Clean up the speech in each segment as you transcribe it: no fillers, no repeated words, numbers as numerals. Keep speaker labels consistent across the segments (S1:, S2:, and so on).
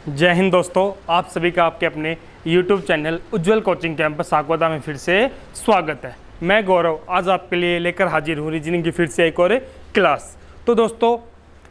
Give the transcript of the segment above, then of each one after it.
S1: जय हिंद दोस्तों, आप सभी का आपके अपने YouTube चैनल उज्जवल कोचिंग कैंपस सागवादा में फिर से स्वागत है। मैं गौरव आज आपके लिए लेकर हाजिर हूँ रीजनिंग की फिर से एक और क्लास। तो दोस्तों,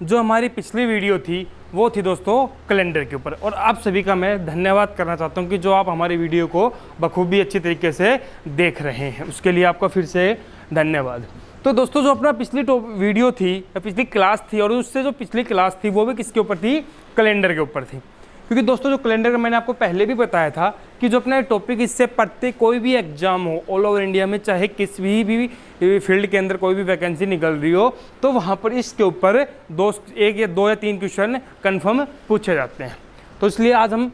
S1: जो हमारी पिछली वीडियो थी वो थी दोस्तों कैलेंडर के ऊपर, और आप सभी का मैं धन्यवाद करना चाहता हूँ कि जो आप हमारी वीडियो को बखूबी अच्छी तरीके से देख रहे हैं, उसके लिए आपका फिर से धन्यवाद। तो दोस्तों, जो अपना पिछली वीडियो थी या पिछली क्लास थी, और उससे जो पिछली क्लास थी वो भी किसके ऊपर थी? कैलेंडर के ऊपर थी। क्योंकि दोस्तों, जो कैलेंडर का मैंने आपको पहले भी बताया था कि जो अपना टॉपिक इससे पढ़ते कोई भी एग्जाम हो ऑल ओवर इंडिया में, चाहे किसी भी फील्ड के अंदर कोई भी वैकेंसी निकल रही हो, तो वहाँ पर इसके ऊपर एक या दो या तीन क्वेश्चन कन्फर्म पूछे जाते हैं। तो इसलिए आज हम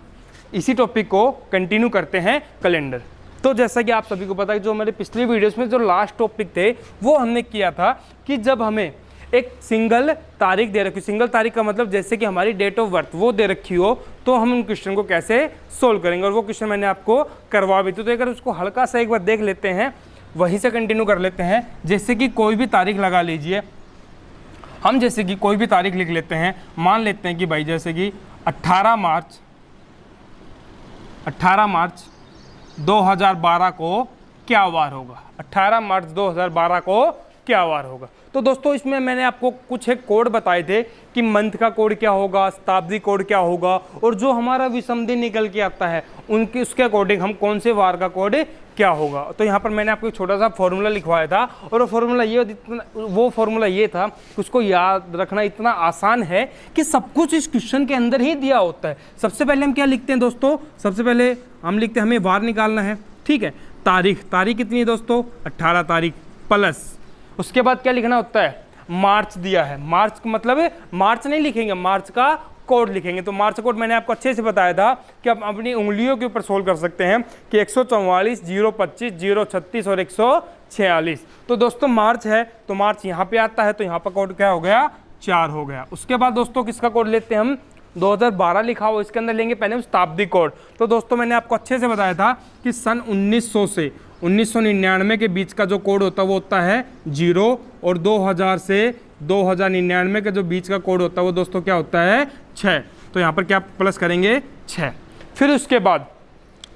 S1: इसी टॉपिक को कंटिन्यू करते हैं, कैलेंडर। तो जैसा कि आप सभी को पता है, जो हमारे पिछली वीडियोस में जो लास्ट टॉपिक थे वो हमने किया था कि जब हमें एक सिंगल तारीख दे रखी, सिंगल तारीख का मतलब जैसे कि हमारी डेट ऑफ बर्थ वो दे रखी हो, तो हम उन क्वेश्चन को कैसे सोल्व करेंगे, और वो क्वेश्चन मैंने आपको करवा भी थी। तो अगर उसको हल्का सा एक बार देख लेते हैं, वहीं से कंटिन्यू कर लेते हैं। जैसे कि कोई भी तारीख लगा लीजिए, हम जैसे कि कोई भी तारीख लिख लेते हैं, मान लेते हैं कि भाई जैसे कि 18 मार्च 2012 को क्या वार होगा, 18 मार्च 2012 को क्या वार होगा। तो दोस्तों, इसमें मैंने आपको कुछ एक कोड बताए थे कि मंथ का कोड क्या होगा, शताब्दी कोड क्या होगा, और जो हमारा विषम दिन निकल के आता है उसके अकॉर्डिंग हम कौन से वार का कोड क्या होगा। तो यहाँ पर मैंने आपको एक छोटा सा फॉर्मूला लिखवाया था, और वो फॉर्मूला ये था कि उसको याद रखना इतना आसान है कि सब कुछ इस क्वेश्चन के अंदर ही दिया होता है। सबसे पहले हम क्या लिखते हैं दोस्तों? सबसे पहले हम लिखते हैं, हमें वार निकालना है, ठीक है। तारीख कितनी है दोस्तों? 18 तारीख प्लस, उसके बाद क्या लिखना होता है? मार्च दिया है। मार्च का मतलब मार्च नहीं लिखेंगे, मार्च का कोड लिखेंगे। तो मार्च कोड मैंने आपको अच्छे से बताया था कि आप अपनी उंगलियों के ऊपर सोल्व कर सकते हैं कि 144, 025, 036 और 146। तो दोस्तों, मार्च है तो मार्च यहाँ पे आता है, तो यहाँ पर कोड क्या हो गया? 4 हो गया। उसके बाद दोस्तों किसका कोड लेते हैं हम? 2012 लिखा हो, इसके अंदर लेंगे पहले हम शताब्दी कोड। तो दोस्तों, मैंने आपको अच्छे से बताया था कि सन 1900 से 1999 के बीच का जो कोड होता है वो होता है 0, और 2000 से 2099 के जो बीच का कोड होता है वो दोस्तों क्या होता है? 6। तो यहाँ पर क्या प्लस करेंगे? 6। फिर उसके बाद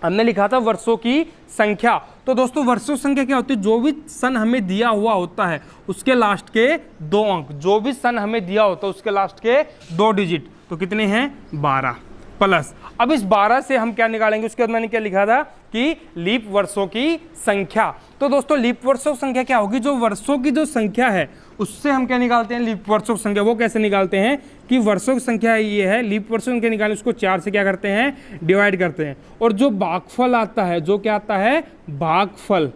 S1: हमने लिखा था वर्षों की संख्या। तो दोस्तों, वर्षों की संख्या क्या होती है? जो भी सन हमें दिया हुआ होता है उसके लास्ट के 2 अंक, जो भी सन हमें दिया होता है उसके लास्ट के 2 डिजिट। तो कितने हैं? 12 प्लस। अब इस 12 से हम क्या निकालेंगे? उसके बाद मैंने क्या लिखा था कि लीप वर्षों की संख्या। तो दोस्तों, लीप वर्षों की संख्या क्या होगी? जो वर्षों की जो संख्या है उससे हम क्या निकालते हैं? लीप वर्षों की संख्या। वो कैसे निकालते हैं कि वर्षों की संख्या ये है, लीप वर्षों की निकालें, उसको 4 से क्या करते हैं? डिवाइड करते हैं। और जो भागफल आता है, जो क्या आता है? भागफल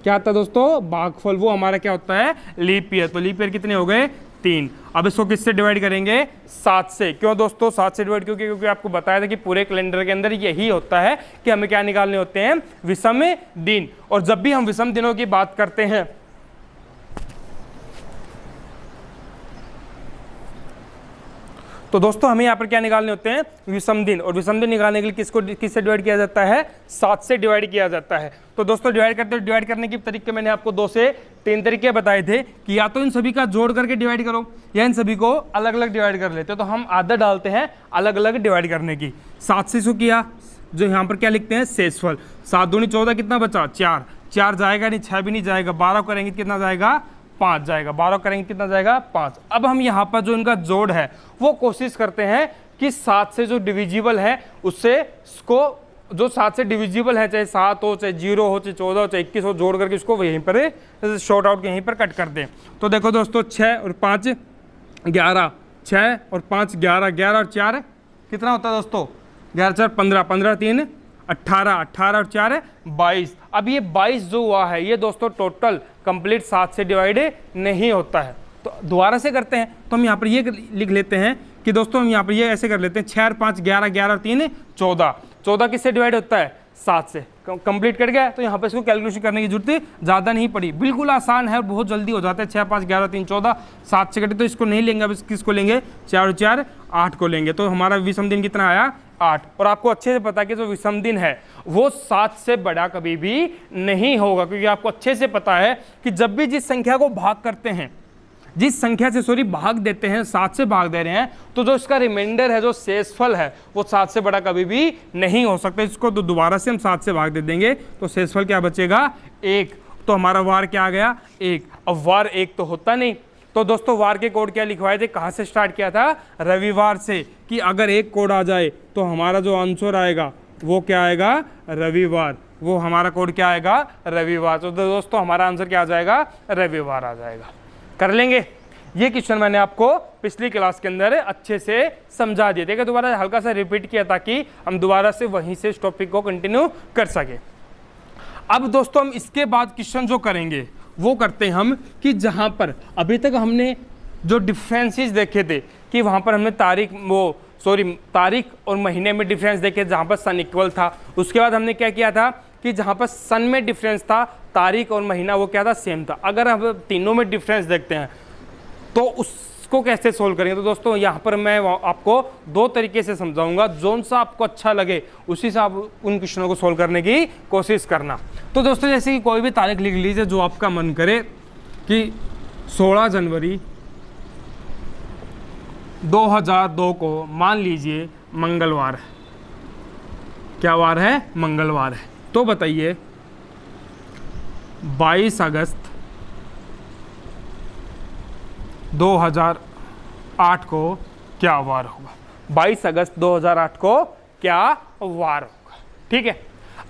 S1: क्या आता है दोस्तों? भागफल, वो हमारा क्या होता है? Leap year. तो लीप ईयर कितने हो गए? 3। अब इसको किससे डिवाइड करेंगे? 7 से। क्यों दोस्तों 7 से डिवाइड? क्योंकि आपको बताया था कि पूरे कैलेंडर के अंदर यही होता है कि हमें क्या निकालने होते हैं? विषम दिन। और जब भी हम विषम दिनों की बात करते हैं, तो दोस्तों हमें यहाँ पर क्या निकालने होते हैं? विषम दिन। और विषम दिन निकालने के लिए किससे डिवाइड किया जाता है? 7 से डिवाइड किया जाता है। तो दोस्तों, डिवाइड करने के तरीके मैंने आपको 2 से 3 तरीके बताए थे कि या तो इन सभी का जोड़ करके डिवाइड करो, या इन सभी को अलग अलग डिवाइड कर लेते हो। तो हम आदत डालते हैं अलग अलग डिवाइड करने की। 7 से इसको किया, जो यहाँ पर क्या लिखते हैं? शेषफल। 7 दूनी 14, कितना बचा? 4। 4 जाएगा नहीं, 6 भी नहीं जाएगा। 12 करेंगे कितना जाएगा? 5 जाएगा। 12 करेंगे कितना जाएगा? 5। अब हम यहाँ पर जो इनका जोड़ है वो कोशिश करते हैं कि 7 से जो डिविजिबल है उससे इसको, जो 7 से डिविजिबल है, चाहे 7 हो, चाहे 0 हो, चाहे 14 हो, चाहे 21 हो, जोड़ करके उसको यहीं पर शॉर्ट आउट यहीं पर कट कर दें। तो देखो दोस्तों, 6 और 5 11, 6 और 5 11, 11 और 4 कितना होता है दोस्तों? 11 4 15, 15 3 18, 18 और 4 22। अब ये 22 जो हुआ है ये दोस्तों टोटल कंप्लीट 7 से डिवाइड नहीं होता है। तो दोबारा से करते हैं, तो हम यहाँ पर ये लिख लेते हैं कि दोस्तों हम यहाँ पर ये ऐसे कर लेते हैं, 6 और 5 11, 11 और 3 14। 14 किससे डिवाइड होता है? 7 से। कंप्लीट कर गया। तो यहाँ पर इसको कैलकुलेशन करने की जरूरत ज़्यादा नहीं पड़ी, बिल्कुल आसान है और बहुत जल्दी हो जाता है। 6 5 11 3 14, 7 से कटे तो इसको नहीं लेंगे। अब किसको लेंगे? 4 और 4 8 को लेंगे। तो हमारा विषम दिन कितना आया? 8। और आपको अच्छे से पता है कि जो विषम दिन है वो 7 से बड़ा कभी भी नहीं होगा, क्योंकि आपको अच्छे से पता है कि जब भी जिस संख्या को भाग करते हैं, जिस संख्या से सॉरी भाग देते हैं, 7 से भाग दे रहे हैं, तो जो इसका रिमाइंडर है, जो शेषफल है, वो 7 से बड़ा कभी भी नहीं हो सकता। इसको तो दोबारा से हम 7 से भाग दे देंगे तो शेषफल क्या बचेगा 1। तो हमारा वार क्या आ गया 1। अब वार 1 तो होता नहीं, तो दोस्तों वार के कोड क्या लिखवाए थे, कहाँ से स्टार्ट किया था, रविवार से, कि अगर एक कोड आ जाए तो हमारा जो आंसर आएगा वो क्या आएगा रविवार, वो हमारा कोड क्या आएगा रविवार। तो दोस्तों हमारा आंसर क्या आ जाएगा रविवार आ जाएगा। कर लेंगे। ये क्वेश्चन मैंने आपको पिछली क्लास के अंदर अच्छे से समझा दिए थे, दोबारा हल्का सा रिपीट किया ताकि हम दोबारा से वहीं से इस टॉपिक को कंटिन्यू कर सके। अब दोस्तों हम इसके बाद क्वेश्चन जो करेंगे वो करते हैं हम कि जहाँ पर अभी तक हमने जो डिफरेंसेस देखे थे कि वहाँ पर हमने तारीख और महीने में डिफरेंस देखे जहाँ पर सन इक्वल था। उसके बाद हमने क्या किया था कि जहाँ पर सन में डिफरेंस था, तारीख और महीना वो क्या था सेम था। अगर हम तीनों में डिफरेंस देखते हैं तो उसको कैसे सोल्व करेंगे। तो दोस्तों यहाँ पर मैं आपको 2 तरीके से समझाऊंगा, जोन सा आपको अच्छा लगे उसी से आप उन क्वेश्चनों को सोल्व करने की कोशिश करना। तो दोस्तों जैसे कि कोई भी तारीख लिख लीजिए जो आपका मन करे, कि 16 जनवरी 2002 को मान लीजिए मंगलवार है। क्या वार है, मंगलवार है। तो बताइए 22 अगस्त 2008 को क्या वार होगा। 22 अगस्त 2008 को क्या वार होगा। ठीक है,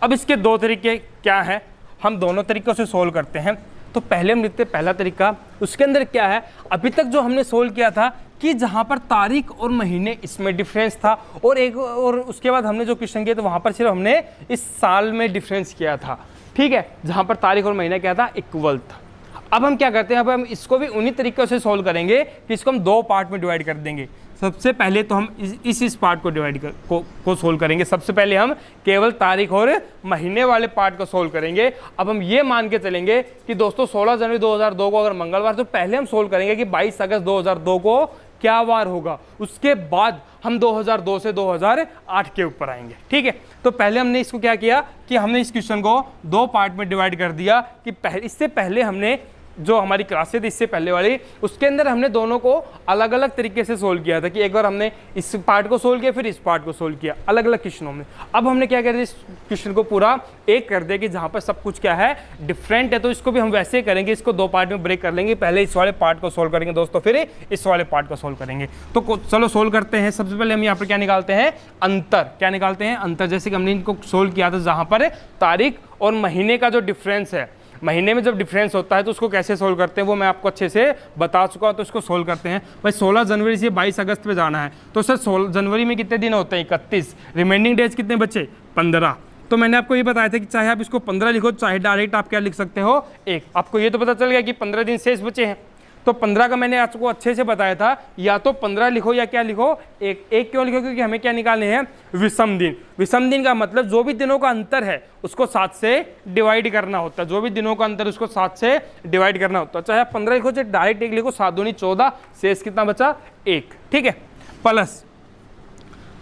S1: अब इसके 2 तरीके क्या हैं, हम दोनों तरीकों से सोल्व करते हैं। तो पहले हम लिखते हैं पहला तरीका, उसके अंदर क्या है, अभी तक जो हमने सोल्व किया था कि जहाँ पर तारीख और महीने इसमें डिफरेंस था, और उसके बाद हमने जो क्वेश्चन किया तो वहाँ पर सिर्फ हमने इस साल में डिफरेंस किया था। ठीक है, जहाँ पर तारीख और महीना क्या था, इक्वल था। अब हम क्या करते हैं, अब हम इसको भी उन्हीं तरीकों से सोल्व करेंगे कि इसको हम 2 पार्ट में डिवाइड कर देंगे। सबसे पहले तो हम इस पार्ट को डिवाइड को सोल्व करेंगे। सबसे पहले हम केवल तारीख और महीने वाले पार्ट को सोल्व करेंगे। अब हम ये मान के चलेंगे कि दोस्तों 16 जनवरी 2002 को अगर मंगलवार, तो पहले हम सोल्व करेंगे कि 22 अगस्त 2002 को क्या वार होगा। उसके बाद हम 2002 से 2008 के ऊपर आएंगे। ठीक है, तो पहले हमने इसको क्या किया कि हमने इस क्वेश्चन को 2 पार्ट में डिवाइड कर दिया कि इससे पहले हमने जो हमारी क्लासेस थी इससे पहले वाली, उसके अंदर हमने दोनों को अलग अलग तरीके से सोल्व किया था कि एक बार हमने इस पार्ट को सोल्व किया, फिर इस पार्ट को सोल्व किया अलग अलग क्वेश्चनों में। अब हमने क्या किया, इस क्वेश्चन को पूरा एक कर दिया कि जहाँ पर सब कुछ क्या है डिफरेंट है। तो इसको भी हम वैसे करेंगे, इसको 2 पार्ट में ब्रेक कर लेंगे। पहले इस वाले पार्ट को सोल्व करेंगे दोस्तों, फिर इस वाले पार्ट को सोल्व करेंगे। तो चलो सोल्व करते हैं। सबसे पहले हम यहाँ पर क्या निकालते हैं, अंतर। क्या निकालते हैं, अंतर। जैसे कि हमने इनको सोल्व किया था जहाँ पर तारीख और महीने का जो डिफरेंस है, महीने में जब डिफरेंस होता है तो उसको कैसे सोल्व करते हैं वो मैं आपको अच्छे से बता चुका हूँ। तो इसको सोल्व करते हैं। भाई 16 जनवरी से 22 अगस्त पे जाना है, तो सर 16 जनवरी में कितने दिन होते हैं, 31। रिमेंडिंग डेज कितने बचे, 15। तो मैंने आपको ये बताया था कि चाहे आप इसको 15 लिखो, चाहे डायरेक्ट आप क्या लिख सकते हो 1। आपको ये तो पता चल गया कि 15 दिन शेष बचे हैं। तो 15 का मैंने आपको अच्छे से बताया था, या तो 15 लिखो या क्या लिखो 1 क्यों लिखो, क्योंकि हमें क्या निकालने हैं, विषम दिन। विषम दिन का मतलब जो भी दिनों का अंतर है उसको 7 से डिवाइड करना होता है। जो भी दिनों का अंतर उसको 7 से डिवाइड करना होता है। चाहे आप 15 लिखो चाहे डायरेक्ट 1 लिखो, 7 दूनी 14, शेष कितना बचा 1। ठीक है, प्लस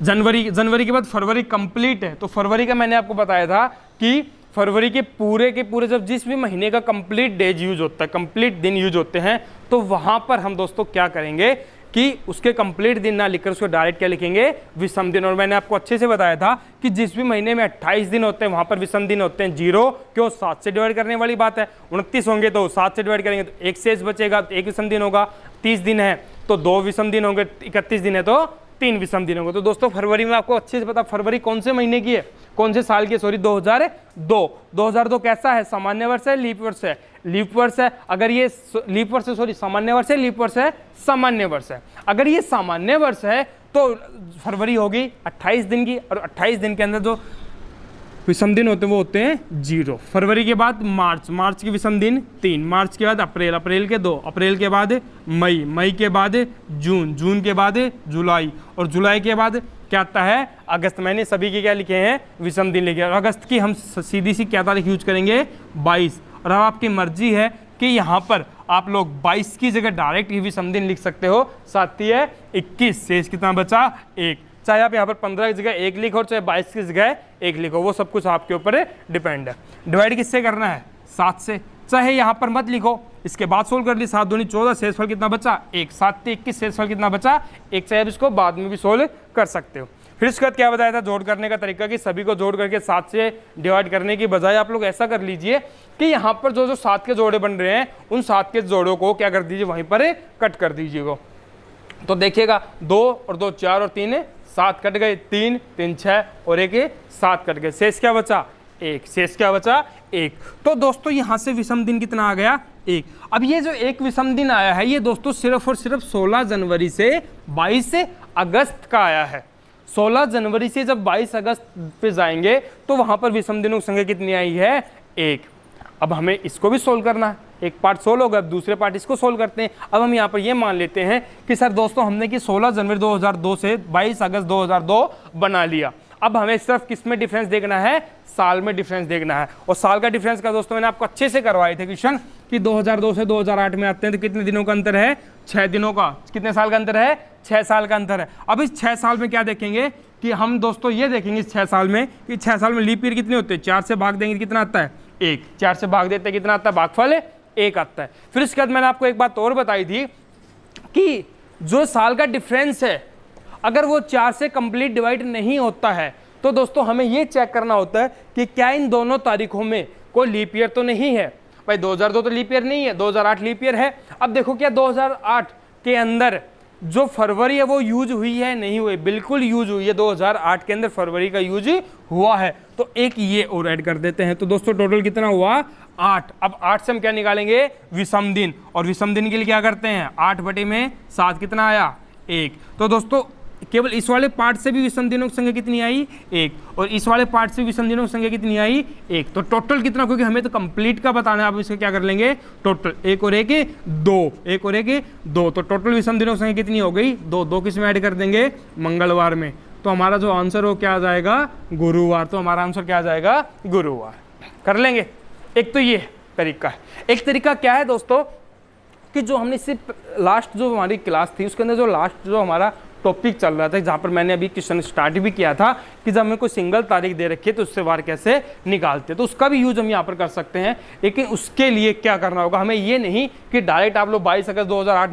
S1: जनवरी के बाद फरवरी कंप्लीट है। तो फरवरी का मैंने आपको बताया था कि फरवरी के पूरे जब जिस भी महीने का कंप्लीट डेज यूज होता है, कंप्लीट दिन यूज होते हैं, तो वहां पर हम दोस्तों क्या करेंगे कि उसके कंप्लीट दिन ना लिखकर उसको डायरेक्ट क्या लिखेंगे, विषम दिन। और मैंने आपको अच्छे से बताया था कि जिस भी महीने में 28 दिन होते हैं वहां पर विषम दिन होते हैं 0। क्यों, 7 से डिवाइड करने वाली बात है। 29 होंगे तो 7 से डिवाइड करेंगे तो 1 शेष बचेगा, तो 1 विषम दिन होगा। 30 दिन है तो 2 विषम दिन होंगे। 31 दिन है तो 3 विषम दिन होंगे। तो दोस्तों फरवरी में आपको अच्छे से पता, फरवरी कौन से महीने की है, कौन से साल की, सॉरी 2002 कैसा है, सामान्य वर्ष है, लीप वर्ष है, लीप वर्ष है। अगर ये लीप वर्ष है, सॉरी सामान्य वर्ष है, लीप वर्ष है, सामान्य वर्ष है। अगर ये सामान्य वर्ष है तो फरवरी होगी 28 दिन की, और 28 दिन के अंदर जो विषम दिन होते हैं वो होते हैं 0। फरवरी के बाद मार्च के विषम दिन 3, मार्च के बाद अप्रैल के 2, अप्रैल के बाद मई के बाद जून के बाद जुलाई, और जुलाई के बाद क्या आता है, अगस्त। मैंने सभी के क्या लिखे हैं, विषम दिन लिखे। और अगस्त की हम सीधी सी क्या तारीख यूज करेंगे, 22। और अब आपकी मर्जी है कि यहाँ पर आप लोग 22 की जगह डायरेक्ट ही विषम दिन लिख सकते हो। साथ ही है 21, शेष कितना बचा 1। चाहे आप यहाँ पर 15 की जगह 1 लिखो, चाहे 22 की जगह 1 लिखो, वो सब कुछ आपके ऊपर डिपेंड है। डिवाइड किससे करना है, 7 से। चाहे यहाँ पर मत लिखो, इसके बाद सोल्व कर ली। 7 दूनी 14, शेषफल कितना बचा 1, 7 ते 21, शेषफल कितना बचा 1। चाहे इसको बाद में भी सोल्व कर सकते हो। फिर इसके बाद क्या बताया था जोड़ करने का तरीका, कि सभी को जोड़ करके 7 से डिवाइड करने की बजाय आप लोग ऐसा कर लीजिए कि यहाँ पर जो 7 के जोड़े बन रहे हैं उन 7 के जोड़ों को क्या कर दीजिए, वहीं पर कट कर दीजिएगा। तो देखिएगा 2 और 2 4 और 3 7 कट गए, 3 3 6 और 1 7 कट गए, शेष क्या बचा 1, शेष क्या बचा 1। तो दोस्तों यहाँ से विषम दिन कितना आ गया 1। अब ये जो एक विषम दिन आया है ये दोस्तों सिर्फ और सिर्फ 16 जनवरी से 22 अगस्त का आया है। 16 जनवरी से जब 22 अगस्त पे जाएंगे तो वहां पर विषम दिनों की संख्या कितनी आई है 1। अब हमें इसको भी सोल्व करना है, एक पार्ट सोल्व हो गया, अब दूसरे पार्ट इसको सोल्व करते हैं। अब हम यहाँ पर ये मान लेते हैं कि सर दोस्तों हमने कि 16 जनवरी 2002 से 22 अगस्त 2002 बना लिया। अब हमें सिर्फ किस में डिफरेंस देखना है, साल में डिफरेंस देखना है। और साल का डिफरेंस का दोस्तों मैंने आपको अच्छे से करवाए थे क्वेश्चन कि 2002 से 2008 में आते हैं तो कितने दिनों का अंतर है 6 दिनों का। कितने साल का अंतर है 6 साल का अंतर है। अब इस 6 साल में क्या देखेंगे कि हम दोस्तों ये देखेंगे इस 6 साल में कि 6 साल में लीप ईयर कितने होते हैं, 4 से भाग देंगे कितना आता है 1, 4 से भाग देते कितना आता है भागफल 1 आता है। फिर इसके बाद मैंने आपको एक बात और बताई थी कि जो साल का डिफरेंस है अगर वो 4 से कंप्लीट डिवाइड नहीं होता है तो दोस्तों हमें ये चेक करना होता है कि क्या इन दोनों तारीखों में कोई लीप ईयर तो नहीं है। भाई 2002 तो लीप ईयर नहीं है, 2008 लीप ईयर है। अब देखो क्या 2008 के अंदर जो फरवरी है वो यूज हुई है, नहीं हुई, बिल्कुल यूज हुई है। 2008 के अंदर फरवरी का यूज हुआ है, तो एक ये और ऐड कर देते हैं। तो दोस्तों टोटल कितना हुआ 8। अब 8 से हम क्या निकालेंगे विषम दिन, और विषम दिन के लिए क्या करते हैं 8/7 कितना आया 1। तो दोस्तों केवल इस वाले पार्ट से भी विषम दिनों की संख्या कितनी आई 1, और इस वाले पार्ट से विषम दिनों की संख्या कितनी आई 1। तो टोटल कितना, क्योंकि हमें तो कंप्लीट का बताना है, आप इसका क्या कर लेंगे टोटल 1 और 1 2, 1 और 1 2। तो टोटल विषम दिनों की संख्या कितनी हो गई 2, 2 किस में ऐड कर देंगे मंगलवार में। तो हमारा जो आंसर हो क्या आ जाएगा गुरुवार। तो हमारा आंसर क्या आ जाएगा गुरुवार। कर लेंगे। एक तो ये तरीका है। एक तरीका क्या है दोस्तों कि जो हमने सिर्फ लास्ट जो हमारी क्लास थी उसके अंदर जो लास्ट जो हमारा टॉपिक चल रहा था, जहाँ पर मैंने अभी क्वेश्चन स्टार्ट भी किया था कि जब हमें कोई सिंगल तारीख दे रखी है तो उससे वार कैसे निकालते हैं, तो उसका भी यूज हम यहाँ पर कर सकते हैं। लेकिन उसके लिए क्या करना होगा, हमें ये नहीं कि डायरेक्ट आप लोग 22 अगस्त 2008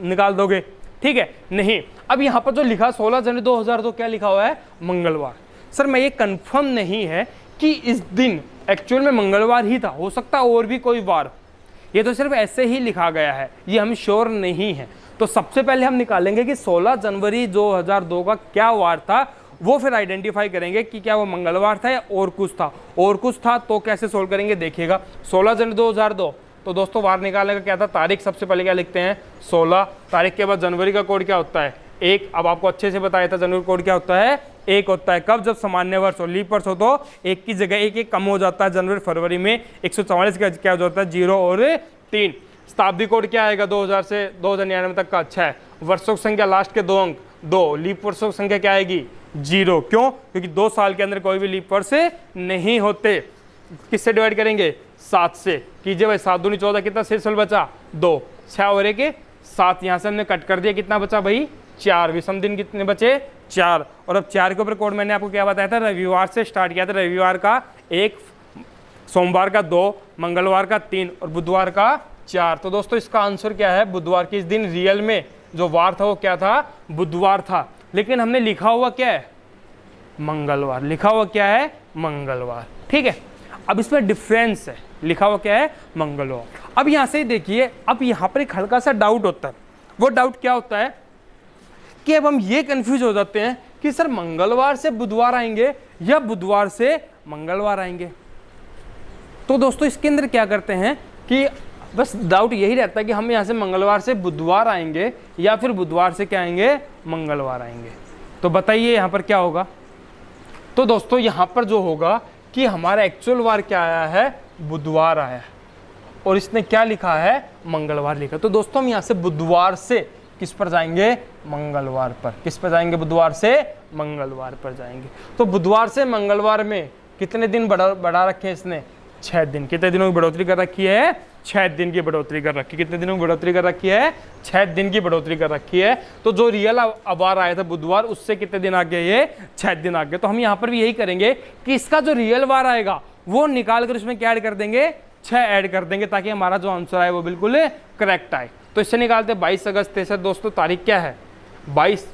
S1: निकाल दोगे, ठीक है, नहीं। अब यहाँ पर जो लिखा 16 जनवरी 2002 क्या लिखा हुआ है मंगलवार। सर मैं ये कन्फर्म नहीं है कि इस दिन एक्चुअल में मंगलवार ही था, हो सकता है और भी कोई वार, ये तो सिर्फ ऐसे ही लिखा गया है, ये हम श्योर नहीं है। तो सबसे पहले हम निकालेंगे कि 16 जनवरी 2002 का क्या वार था, वो फिर आइडेंटिफाई करेंगे कि क्या वो मंगलवार था या और कुछ था। और कुछ था तो कैसे सोल्व करेंगे देखिएगा। 16 जनवरी 2002 तो दोस्तों वार निकालने का क्या था, तारीख सबसे पहले क्या लिखते हैं 16, तारीख के बाद जनवरी का कोड क्या होता है 1। अब आपको अच्छे से बताया था जनवरी कोड क्या होता है 1 होता है। कब, जब सामान्य वर्ष हो, लीप वर्ष हो तो 1 की जगह 1 कम हो जाता है। जनवरी फरवरी में 144 का क्या हो जाता है 0 और 3। शताब्दी कोड क्या आएगा 2000 से 2099 तक का 6। वर्षों की संख्या लास्ट के 2 अंक 2। लीप वर्षों की संख्या क्या आएगी 0। क्यों, क्योंकि 2 साल के अंदर कोई भी लीप वर्ष नहीं होते। किससे डिवाइड करेंगे 7 से कीजिए भाई, 7 दूनी 14 कितना शेषफल बचा 2, 6 और 1 7। यहाँ से हमने कट कर दिया, कितना बचा भाई 4। विषम दिन कितने बचे 4। और अब 4 के ऊपर कोड मैंने आपको क्या बताया था, रविवार से स्टार्ट किया था। रविवार का 1, सोमवार का 2, मंगलवार का 3 और बुधवार का 4। तो दोस्तों इसका आंसर क्या है बुधवार की। इस दिन रियल में जो वार था वो क्या था बुधवार था, लेकिन हमने लिखा हुआ क्या है मंगलवार, लिखा हुआ क्या है मंगलवार, ठीक है। अब इसमें डिफरेंस है, लिखा हुआ क्या है मंगलवार। अब यहाँ से देखिए, अब यहाँ पर एक हल्का सा डाउट होता है। वो डाउट क्या होता है कि अब हम ये कंफ्यूज हो जाते हैं कि सर मंगलवार से बुधवार आएंगे या बुधवार से मंगलवार आएंगे। तो दोस्तों इसके अंदर क्या करते हैं कि बस डाउट यही रहता है कि हम यहाँ से मंगलवार से बुधवार आएंगे या फिर बुधवार से क्या आएंगे मंगलवार आएंगे। तो बताइए यहाँ पर क्या होगा। तो दोस्तों यहाँ पर जो होगा कि हमारा एक्चुअल वार क्या आया है बुधवार आया है और इसने क्या लिखा है मंगलवार लिखा। तो दोस्तों हम यहाँ से बुधवार से किस पर जाएंगे मंगलवार पर। किस पर जाएंगे बुधवार से मंगलवार पर जाएंगे। तो बुधवार से मंगलवार में कितने दिन बढ़ा रखे हैं इसने 6 दिन। कितने दिनों की बढ़ोतरी कर रखी है 6 दिन की बढ़ोतरी कर रखी। कितने दिनों की बढ़ोतरी कर रखी है 6 दिन की बढ़ोतरी कर रखी है। तो जो रियल वार आया था बुधवार उससे कितने दिन आगे ये 6 दिन आगे। तो हम यहाँ पर भी यही करेंगे कि इसका जो रियल वार आएगा वो निकाल कर उसमें क्या ऐड कर देंगे 6 ऐड कर देंगे ताकि हमारा जो आंसर आए वो बिल्कुल करेक्ट आए। तो इससे निकालते 22 अगस्त 63। दोस्तों तारीख क्या है 22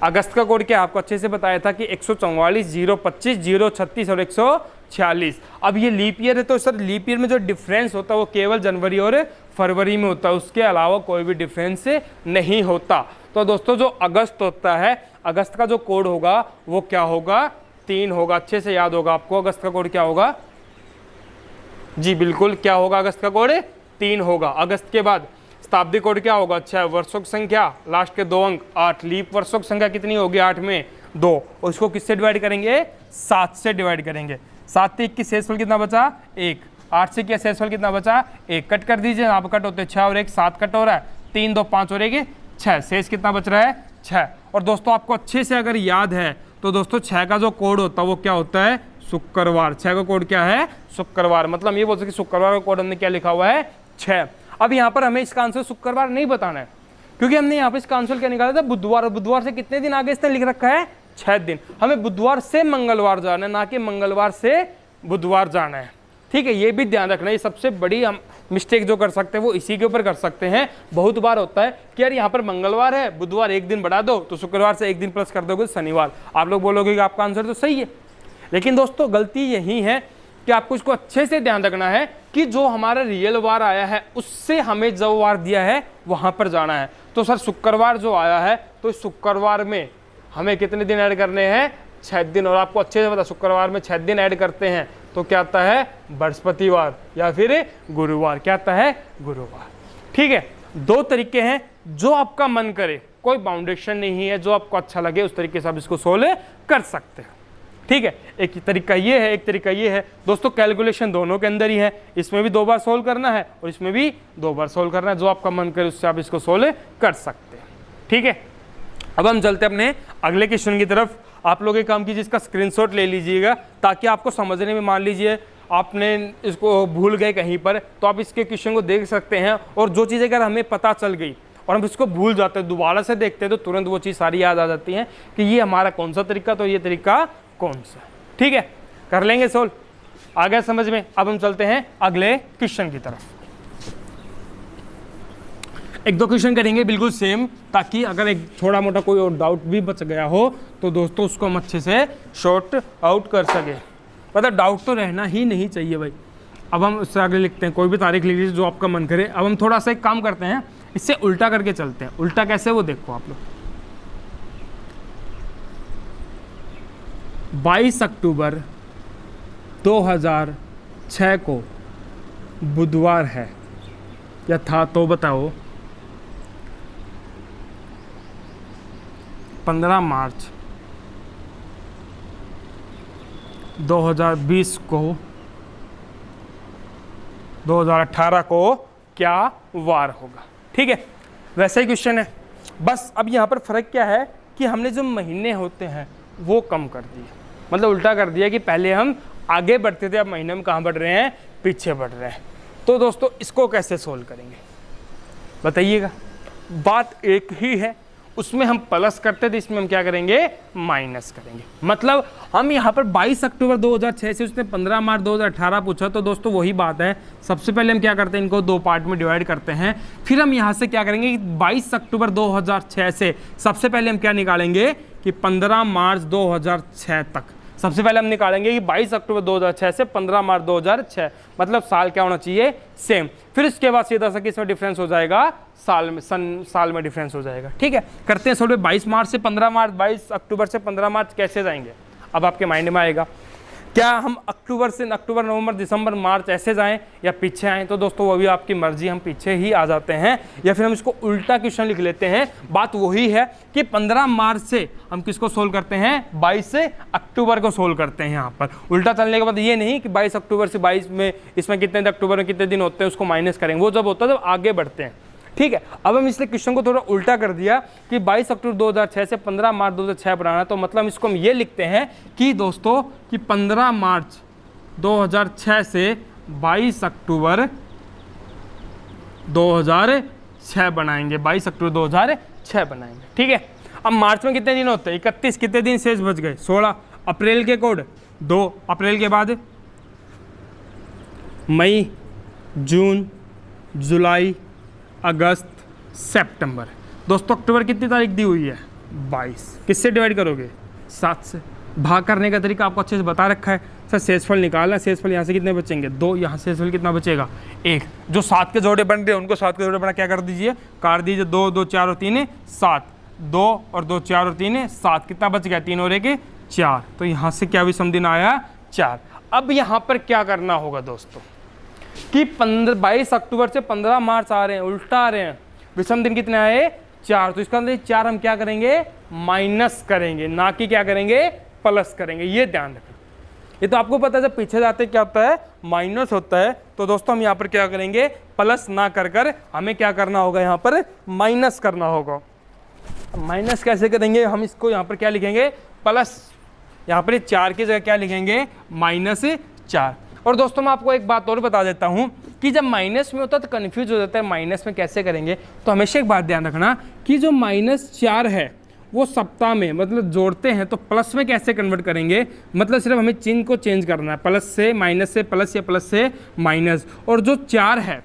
S1: अगस्त का कोड क्या आपको अच्छे से बताया था कि 144, 025, 036 और 146। अब ये लीप ईयर है तो सर लीप ईयर में जो डिफरेंस होता है वो केवल जनवरी और फरवरी में होता है, उसके अलावा कोई भी डिफरेंस नहीं होता। तो दोस्तों जो अगस्त होता है, अगस्त का जो कोड होगा वो क्या होगा 3 होगा। अच्छे से याद होगा आपको अगस्त का कोड क्या होगा जी, बिल्कुल क्या होगा अगस्त का कोड 3 होगा। अगस्त के बाद शताब्दी कोड क्या होगा 6, वर्षों की संख्या लास्ट के 2 अंक 8, लीप वर्षों की संख्या कितनी होगी 8 में 2, और इसको किससे डिवाइड करेंगे 7 से डिवाइड करेंगे। 7 से 21 शेषफल कितना बचा 1, 8 से किया शेषफल कितना बचा 1, कट कर दीजिए, यहाँ पर कट होते हैं 6 और 1, 7 कट हो रहा है, 3 2 5 और 1 6, शेष कितना बच रहा है 6। और दोस्तों आपको अच्छे से अगर याद है तो दोस्तों 6 का जो कोड होता है वो क्या होता है शुक्रवार। 6 का कोड क्या है शुक्रवार, मतलब ये बोल सकते शुक्रवार का कोड हमने क्या लिखा हुआ है 6। अब यहाँ पर हमें इसका आंसर शुक्रवार नहीं बताना है क्योंकि हमने यहाँ पर इसका आंसर क्या निकाला था बुधवार, और बुधवार से कितने दिन आगे इसने लिख रखा है 6 दिन। हमें बुधवार से मंगलवार जाना है, ना कि मंगलवार से बुधवार जाना है। ठीक है, ये भी ध्यान रखना। ये सबसे बड़ी हम मिस्टेक जो कर सकते हैं वो इसी के ऊपर कर सकते हैं। बहुत बार होता है कि यार यहाँ पर मंगलवार है, बुधवार एक दिन बढ़ा दो तो शुक्रवार से एक दिन प्लस कर दोगे शनिवार, आप लोग बोलोगे कि आपका आंसर तो सही है। लेकिन दोस्तों गलती यही है कि आपको इसको अच्छे से ध्यान रखना है कि जो हमारा रियल वार आया है उससे हमें जो वार दिया है वहाँ पर जाना है। तो सर शुक्रवार जो आया है तो शुक्रवार में हमें कितने दिन ऐड करने हैं 6 दिन, और आपको अच्छे से पता शुक्रवार में 6 दिन ऐड करते हैं तो क्या आता है बृहस्पतिवार या फिर गुरुवार, क्या आता है गुरुवार। ठीक है, 2 तरीके हैं, जो आपका मन करे, कोई बाउंडेशन नहीं है, जो आपको अच्छा लगे उस तरीके से आप इसको सोल्व कर सकते हैं। ठीक है, एक तरीका ये है, एक तरीका ये है। दोस्तों कैलकुलेशन दोनों के अंदर ही है, इसमें भी 2 बार सोल्व करना है और इसमें भी 2 बार सोल्व करना है, जो आपका मन करे उससे आप इसको सोल्व कर सकते हैं। ठीक है, अब हम चलते हैं अपने अगले क्वेश्चन की तरफ। आप लोग एक काम कीजिए, इसका स्क्रीनशॉट ले लीजिएगा ताकि आपको समझने में, मान लीजिए आपने इसको भूल गए कहीं पर तो आप इसके क्वेश्चन को देख सकते हैं, और जो चीज़ अगर हमें पता चल गई और हम इसको भूल जाते हैं दोबारा से देखते हैं तो तुरंत वो चीज़ सारी याद आ जाती है कि ये हमारा कौन सा तरीका, तो ये तरीका कौन सा। ठीक है, कर लेंगे सोल्व, आ गया समझ में। अब हम चलते हैं अगले क्वेश्चन की तरफ। एक 2 क्वेश्चन करेंगे बिल्कुल सेम, ताकि अगर एक थोड़ा मोटा कोई और डाउट भी बच गया हो तो दोस्तों उसको हम अच्छे से शॉर्ट आउट कर सके। मतलब डाउट तो रहना ही नहीं चाहिए भाई। अब हम उससे आगे लिखते हैं, कोई भी तारीख लिख लीजिए जो आपका मन करे। अब हम थोड़ा सा एक काम करते हैं, इससे उल्टा करके चलते हैं। उल्टा कैसे वो देखो आप लोग। 22 अक्टूबर 2006 को बुधवार है या था, तो बताओ 15 मार्च 2020 को 2018 को क्या वार होगा। ठीक है, वैसा ही क्वेश्चन है, बस अब यहाँ पर फ़र्क क्या है कि हमने जो महीने होते हैं वो कम कर दिए, मतलब उल्टा कर दिया कि पहले हम आगे बढ़ते थे, अब महीने में कहाँ बढ़ रहे हैं पीछे बढ़ रहे हैं। तो दोस्तों इसको कैसे सोल्व करेंगे बताइएगा। बात एक ही है, उसमें हम प्लस करते थे, इसमें हम क्या करेंगे माइनस करेंगे। मतलब हम यहाँ पर 22 अक्टूबर 2006 से उसने 15 मार्च 2018 पूछा, तो दोस्तों वही बात है। सबसे पहले हम क्या करते हैं, इनको 2 पार्ट में डिवाइड करते हैं, फिर हम यहाँ से क्या करेंगे कि 22 अक्टूबर 2006 से सबसे पहले हम क्या निकालेंगे कि 15 मार्च 2006 तक। सबसे पहले हम निकालेंगे कि 22 अक्टूबर 2006 से 15 मार्च 2006, मतलब साल क्या होना चाहिए सेम। फिर इसके बाद सीधा सा इसमें डिफरेंस हो जाएगा साल में, साल में डिफरेंस हो जाएगा। ठीक है, करते हैं सोल्व। 22 मार्च से 15 मार्च, 22 अक्टूबर से 15 मार्च कैसे जाएंगे, अब आपके माइंड में आएगा। क्या हम अक्टूबर से अक्टूबर, नवंबर, दिसंबर, मार्च ऐसे जाएं या पीछे आएँ, तो दोस्तों वो भी आपकी मर्जी, हम पीछे ही आ जाते हैं, या फिर हम इसको उल्टा क्वेश्चन लिख लेते हैं। बात वही है कि 15 मार्च से हम किसको सोल्व करते हैं 22 से अक्टूबर को सोल्व करते हैं। यहाँ पर उल्टा चलने के बाद ये नहीं कि 22 अक्टूबर से 22 में इसमें कितने अक्टूबर में कितने दिन होते हैं उसको माइनस करेंगे, वो जब होता है जब आगे बढ़ते हैं। ठीक है, अब हम इसलिए क्वेश्चन को थोड़ा उल्टा कर दिया कि 22 अक्टूबर 2006 से 15 मार्च 2006 बनाना, तो मतलब इसको हम ये लिखते हैं कि दोस्तों कि 15 मार्च 2006 से 22 अक्टूबर 2006 बनाएंगे, 22 अक्टूबर 2006 बनाएंगे। ठीक है, अब मार्च में कितने दिन होते हैं 31, कितने दिन शेष बच गए 16। अप्रैल के कोड 2, अप्रैल के बाद मई, जून, जुलाई, अगस्त, सितंबर। दोस्तों अक्टूबर कितनी तारीख दी हुई है? 22। किससे डिवाइड करोगे? 7 से। भाग करने का तरीका आपको अच्छे से बता रखा है। सर शेषफल निकालना, शेषफल यहाँ से कितने बचेंगे? 2। यहाँ शेषफल कितना बचेगा? 1। जो 7 के जोड़े बन रहे हैं उनको 7 के जोड़े बना क्या कर दीजिए? काट दीजिए। 2 2 4 और 3 7। 2 और 2 4 और 3 7। कितना बच गया? 3 और 1 4। तो यहाँ से क्या विषम दिन आया? 4। अब यहाँ पर क्या करना होगा दोस्तों कि 22 अक्टूबर से 15 मार्च आ रहे हैं, उल्टा आ रहे हैं। विषम दिन कितने आए? 4। तो इसका मतलब 4 हम क्या करेंगे? माइनस करेंगे, ना कि क्या करेंगे? प्लस करेंगे। ये ध्यान रखना। ये तो आपको पता है जब पीछे जाते क्या होता है? माइनस होता है। तो दोस्तों हम यहाँ पर क्या करेंगे? प्लस ना कर कर हमें क्या करना होगा? यहाँ पर माइनस करना होगा। माइनस कैसे करेंगे? हम इसको यहाँ पर क्या लिखेंगे? प्लस। यहाँ पर 4 की जगह क्या लिखेंगे? -4। और दोस्तों मैं आपको एक बात और बता देता हूँ कि जब माइनस में होता है तो कन्फ्यूज हो जाता है माइनस में कैसे करेंगे। तो हमेशा एक बात ध्यान रखना कि जो -4 है वो सप्ताह में मतलब जोड़ते हैं तो प्लस में कैसे कन्वर्ट करेंगे? मतलब सिर्फ हमें चिन्ह को चेंज करना है, प्लस से माइनस से प्लस या प्लस से माइनस। और जो 4 है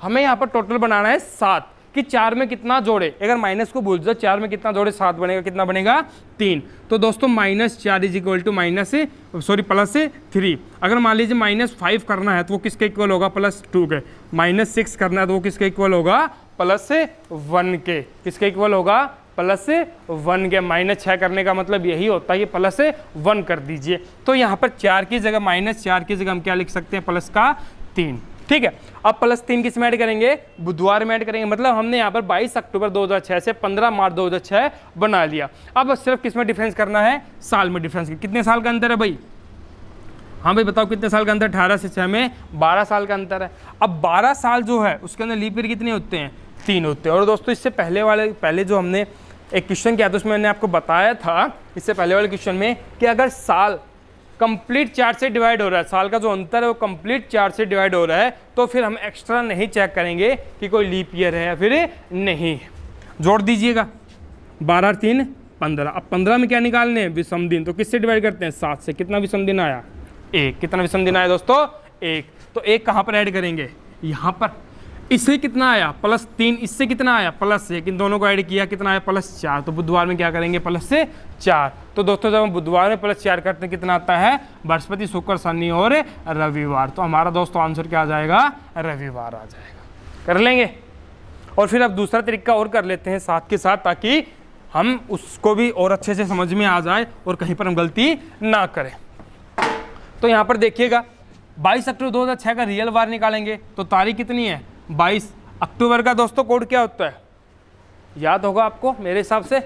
S1: हमें यहाँ पर टोटल बनाना है 7 कि 4 में कितना जोड़े। अगर माइनस को भूल जाओ 4 में कितना जोड़े? 7 बनेगा। कितना बनेगा? 3। तो दोस्तों -4 इज इक्वल टू +3। अगर मान लीजिए -5 करना है तो वो किसके इक्वल होगा? +2 के। -6 करना है तो वो किसके इक्वल होगा? +1 के। किसके इक्वल होगा? +1 के। -6 करने का मतलब यही होता है कि +1 कर दीजिए। तो यहाँ पर 4 की जगह -4 की जगह हम क्या लिख सकते हैं? +3। ठीक है। अब +3 किस में ऐड करेंगे? बुधवार में ऐड करेंगे। मतलब हमने यहाँ पर 22 अक्टूबर 2006 से 15 मार्च 2006 बना लिया। अब सिर्फ किस में डिफरेंस करना है? साल में डिफरेंस। कितने साल का अंतर है भाई? हाँ भाई बताओ कितने साल का अंतर? 18 से 6 में 12 साल का अंतर है। अब 12 साल जो है उसके अंदर लीप ईयर कितने होते हैं? 3 होते हैं। और दोस्तों इससे पहले जो हमने एक क्वेश्चन किया था उसमें मैंने आपको बताया था, इससे पहले वाले क्वेश्चन में, कि अगर साल कंप्लीट 4 से डिवाइड हो रहा है, साल का जो अंतर है वो कंप्लीट 4 से डिवाइड हो रहा है, तो फिर हम एक्स्ट्रा नहीं चेक करेंगे कि कोई लीप ईयर है या फिर नहीं। जोड़ दीजिएगा। 12 और 3 15। अब 15 में क्या निकालने हैं? विषम दिन। तो किससे डिवाइड करते हैं? 7 से। कितना विषम दिन आया? 1। कितना विषम दिन आया दोस्तों? 1। तो 1 कहाँ पर ऐड करेंगे? यहाँ पर। इससे कितना आया? +3। इससे कितना आया? +1। इन दोनों को ऐड किया कितना आया? +4। तो बुधवार में क्या करेंगे? +4। तो दोस्तों जब हम बुधवार में +4 करते हैं कितना आता है? बृहस्पति, शुक्र, शनि और रविवार। तो हमारा दोस्तों आंसर क्या आ जाएगा? रविवार आ जाएगा। कर लेंगे। और फिर अब दूसरा तरीका और कर लेते हैं साथ के साथ, ताकि हम उसको भी और अच्छे से समझ में आ जाए और कहीं पर हम गलती ना करें। तो यहाँ पर देखिएगा 22 अक्टूबर 2006 का रियल वार निकालेंगे तो तारीख कितनी है? 22 अक्टूबर का दोस्तों कोड क्या होता है? याद होगा आपको मेरे हिसाब से।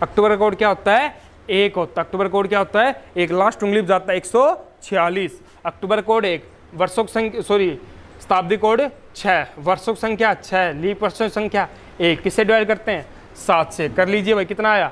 S1: अक्टूबर का कोड क्या होता है? 1 होता है। अक्टूबर कोड क्या होता है? 1। लास्ट उंगली जाता है 146। अक्टूबर कोड 1। वर्षों संख्या शताब्दी कोड 6। वर्षों संख्या 6। लीप वर्षों संख्या 1। किससे डिवाइड करते हैं? 7 से। कर लीजिए भाई। कितना आया?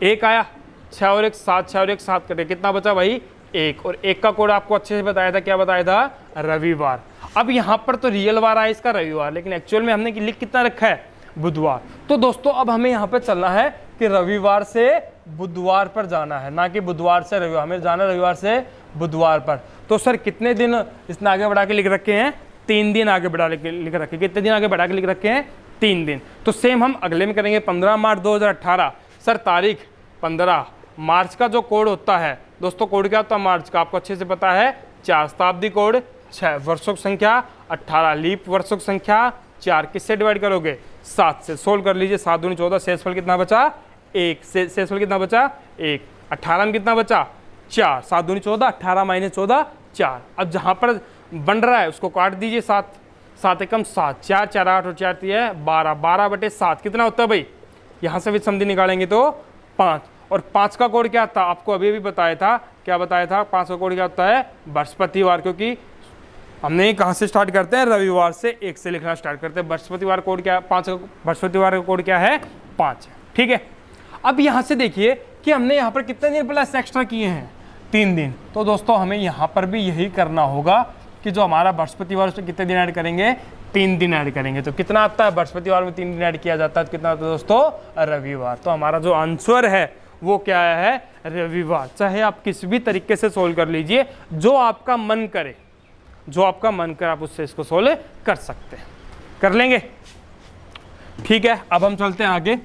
S1: 1 आया। 6 और 1 7। 6 और 1 7 कटे। कितना बचा भाई? 1। और 1 का कोड आपको अच्छे से बताया था। क्या बताया था? रविवार। अब यहाँ पर तो रियल वार आया इसका रविवार, लेकिन एक्चुअल में हमने लिख कितना रखा है? बुधवार। तो दोस्तों अब हमें यहाँ पर चलना है कि रविवार से बुधवार पर जाना है, ना कि बुधवार से रविवार। हमें जाना है रविवार से बुधवार पर। तो सर कितने दिन इसने आगे बढ़ा के लिख रखे हैं? 3 दिन आगे बढ़ा के लिख रखे। कितने दिन आगे बढ़ा के लिख रखे हैं? 3 दिन। तो सेम हम अगले में करेंगे। 15 मार्च 2018। सर तारीख 15 मार्च का जो कोड होता है दोस्तों, कोड क्या होता है मार्च का? आपको अच्छे से पता है। 4। शताब्दी कोड 6। वर्षों संख्या 18। लीप वर्षों संख्या 4। किससे डिवाइड करोगे? 7 से। सोल्व कर लीजिए। 7 दूनी 14। शेषफल कितना बचा? 1। शेषफल कितना बचा? 1। 18 में कितना बचा? 4। 7 दूनी 14। 18 - 14 4। अब जहाँ पर बन रहा है उसको काट दीजिए। 7 7 एकम 7। 4 4 8 और 4 3 12। 12/7 कितना होता है भाई? यहाँ से भी समझी निकालेंगे तो 5। और 5 का कोड क्या था? आपको अभी भी बताया था। क्या बताया था? 5 का कोड क्या होता है? बृहस्पतिवार। क्योंकि हमने कहाँ से स्टार्ट करते हैं? रविवार से 1 से लिखना स्टार्ट करते हैं। बृहस्पतिवार कोड क्या? 5। बृहस्पतिवार का कोड क्या है? 5 है। ठीक है। अब यहाँ से देखिए कि हमने यहाँ पर कितने दिन प्लस एक्स्ट्रा किए हैं? 3 दिन। तो दोस्तों हमें यहाँ पर भी यही करना होगा कि जो हमारा बृहस्पतिवार उसमें कितने दिन ऐड करेंगे? 3 दिन ऐड करेंगे। तो कितना आता है? बृहस्पतिवार में 3 दिन ऐड किया जाता है तो कितना आता है दोस्तों? रविवार। तो हमारा जो आंसर है वो क्या है? रविवार। चाहे आप किसी भी तरीके से सोल्व कर लीजिए, जो आपका मन करे। जो आपका मन कर आप उससे इसको सोल्व कर सकते हैं। कर लेंगे, ठीक है। अब हम चलते हैं आगे।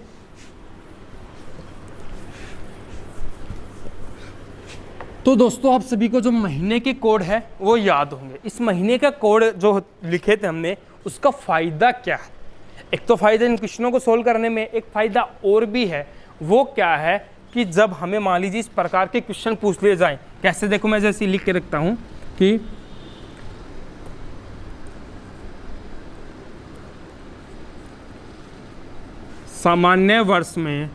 S1: तो दोस्तों आप सभी को जो महीने के कोड है वो याद होंगे। इस महीने का कोड जो लिखे थे हमने, उसका फ़ायदा क्या है? एक तो फ़ायदा इन क्वेश्चनों को सोल्व करने में, एक फ़ायदा और भी है। वो क्या है कि जब हमें मान लीजिए इस प्रकार के क्वेश्चन पूछ लिए जाएं, कैसे, देखो मैं जैसे लिख के रखता हूं कि सामान्य वर्ष में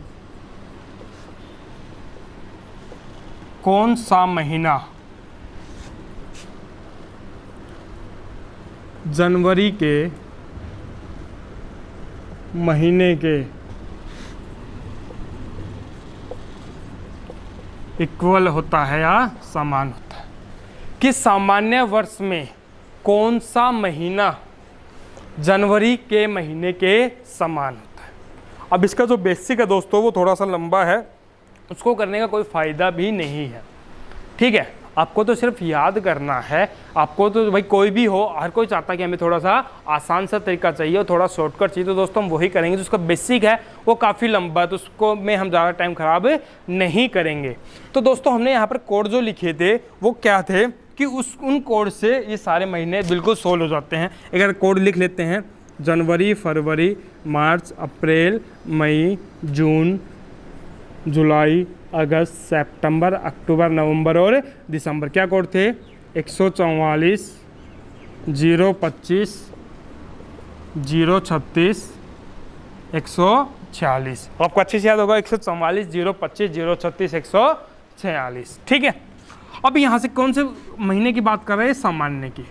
S1: कौन सा महीना जनवरी के महीने के इक्वल होता है या समान होता है? कि सामान्य वर्ष में कौन सा महीना जनवरी के महीने के समान होता है? अब इसका जो बेसिक है दोस्तों वो थोड़ा सा लंबा है, उसको करने का कोई फ़ायदा भी नहीं है, ठीक है। आपको तो सिर्फ याद करना है। आपको तो भाई कोई भी हो, हर कोई चाहता है कि हमें थोड़ा सा आसान सा तरीका चाहिए और थोड़ा शॉर्टकट चाहिए, तो दोस्तों हम वही करेंगे। जो उसका बेसिक है वो काफ़ी लंबा है, तो उसको में हम ज़्यादा टाइम ख़राब नहीं करेंगे। तो दोस्तों हमने यहाँ पर कोड जो लिखे थे वो क्या थे कि उन कोड से ये सारे महीने बिल्कुल सोल्व हो जाते हैं। अगर कोड लिख लेते हैं, जनवरी, फरवरी, मार्च, अप्रैल, मई, जून, जुलाई, अगस्त, सितंबर, अक्टूबर, नवंबर और दिसंबर। क्या कोड थे? 144, 025, 036, 146। आपको अच्छे से याद होगा, 144, 025, 036, 146, ठीक है। अब यहाँ से कौन से महीने की बात कर रहे हैं? सामान्य की।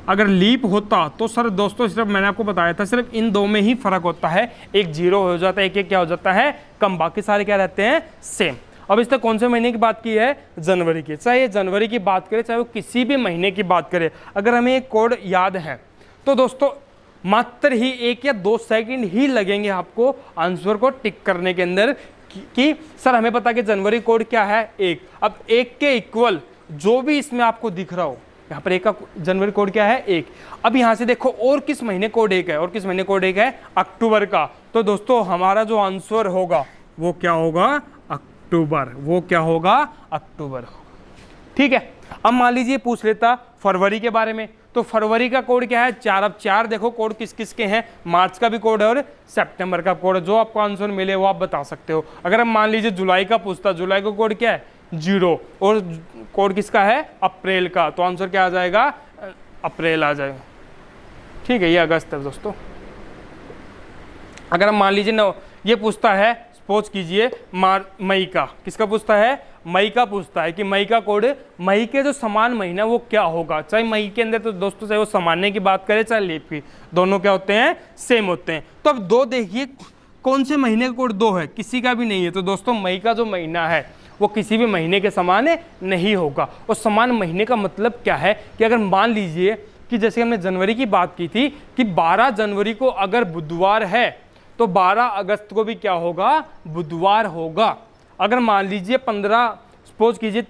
S1: अगर लीप होता तो सर दोस्तों सिर्फ मैंने आपको बताया था, सिर्फ इन दो में ही फर्क होता है, एक जीरो हो जाता है, एक क्या हो जाता है? कम। बाकी सारे क्या रहते हैं? सेम। अब इसने कौन से महीने की बात की है? जनवरी की। चाहे जनवरी की बात करें, चाहे वो किसी भी महीने की बात करें, अगर हमें एक कोड याद है तो दोस्तों मात्र ही 1 या 2 सेकंड ही लगेंगे आपको आंसर को टिक करने के अंदर कि सर हमें पता कि जनवरी कोड क्या है? 1। अब 1 के इक्वल जो भी इसमें आपको दिख रहा हो, यहाँ पर 1 का जनवरी कोड क्या है? 1। अब यहाँ से देखो और किस महीने कोड 1 है, और किस महीने कोड 1 है? अक्टूबर का। तो दोस्तों हमारा जो आंसर होगा वो क्या होगा? अक्टूबर। वो क्या होगा? अक्टूबर होगा, ठीक है। अब मान लीजिए पूछ लेता फरवरी के बारे में, तो फरवरी का कोड क्या है? 4। अब 4 देखो कोड किस किस के हैं? मार्च का भी कोड है और सितंबर का कोड है। जो आपको आंसर मिले वो आप बता सकते हो। अगर हम मान लीजिए जुलाई का पूछता, जुलाई का कोड क्या है? 0। और कोड किसका है? अप्रैल का। तो आंसर क्या आ जाएगा? अप्रैल आ जाएगा, ठीक है। ये अगस्त है दोस्तों। अगर हम मान लीजिए न ये पूछता है, सपोज कीजिए मई का, किसका पूछता है? मई का पूछता है कि मई का कोड, मई के जो समान महीना वो क्या होगा? चाहे मई के अंदर तो दोस्तों चाहे वो सामान्य की बात करें चाहे लीप की, दोनों क्या होते हैं? सेम होते हैं। तो अब 2 देखिए कौन से महीने का कोड 2 है? किसी का भी नहीं है। तो दोस्तों मई का जो महीना है वो किसी भी महीने के समान नहीं होगा। और समान महीने का मतलब क्या है कि अगर मान लीजिए कि जैसे हमने जनवरी की बात की थी कि 12 जनवरी को अगर बुधवार है तो 12 अगस्त को भी क्या होगा? बुधवार होगा। अगर मान लीजिए 15 सपोज कीजिए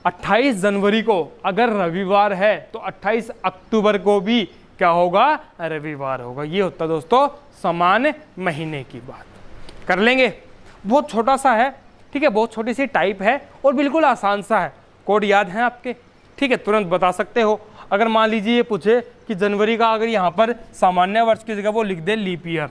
S1: 28 जनवरी को अगर रविवार है तो 28 अक्टूबर को भी क्या होगा? रविवार होगा। ये होता दोस्तों समान महीने की बात। कर लेंगे, बहुत छोटा सा है, ठीक है, बहुत छोटी सी टाइप है और बिल्कुल आसान सा है। कोड याद है आपके, ठीक है, तुरंत बता सकते हो। अगर मान लीजिए ये पूछे कि जनवरी का अगर यहाँ पर सामान्य वर्ष की जगह वो लिख दे लीप ईयर,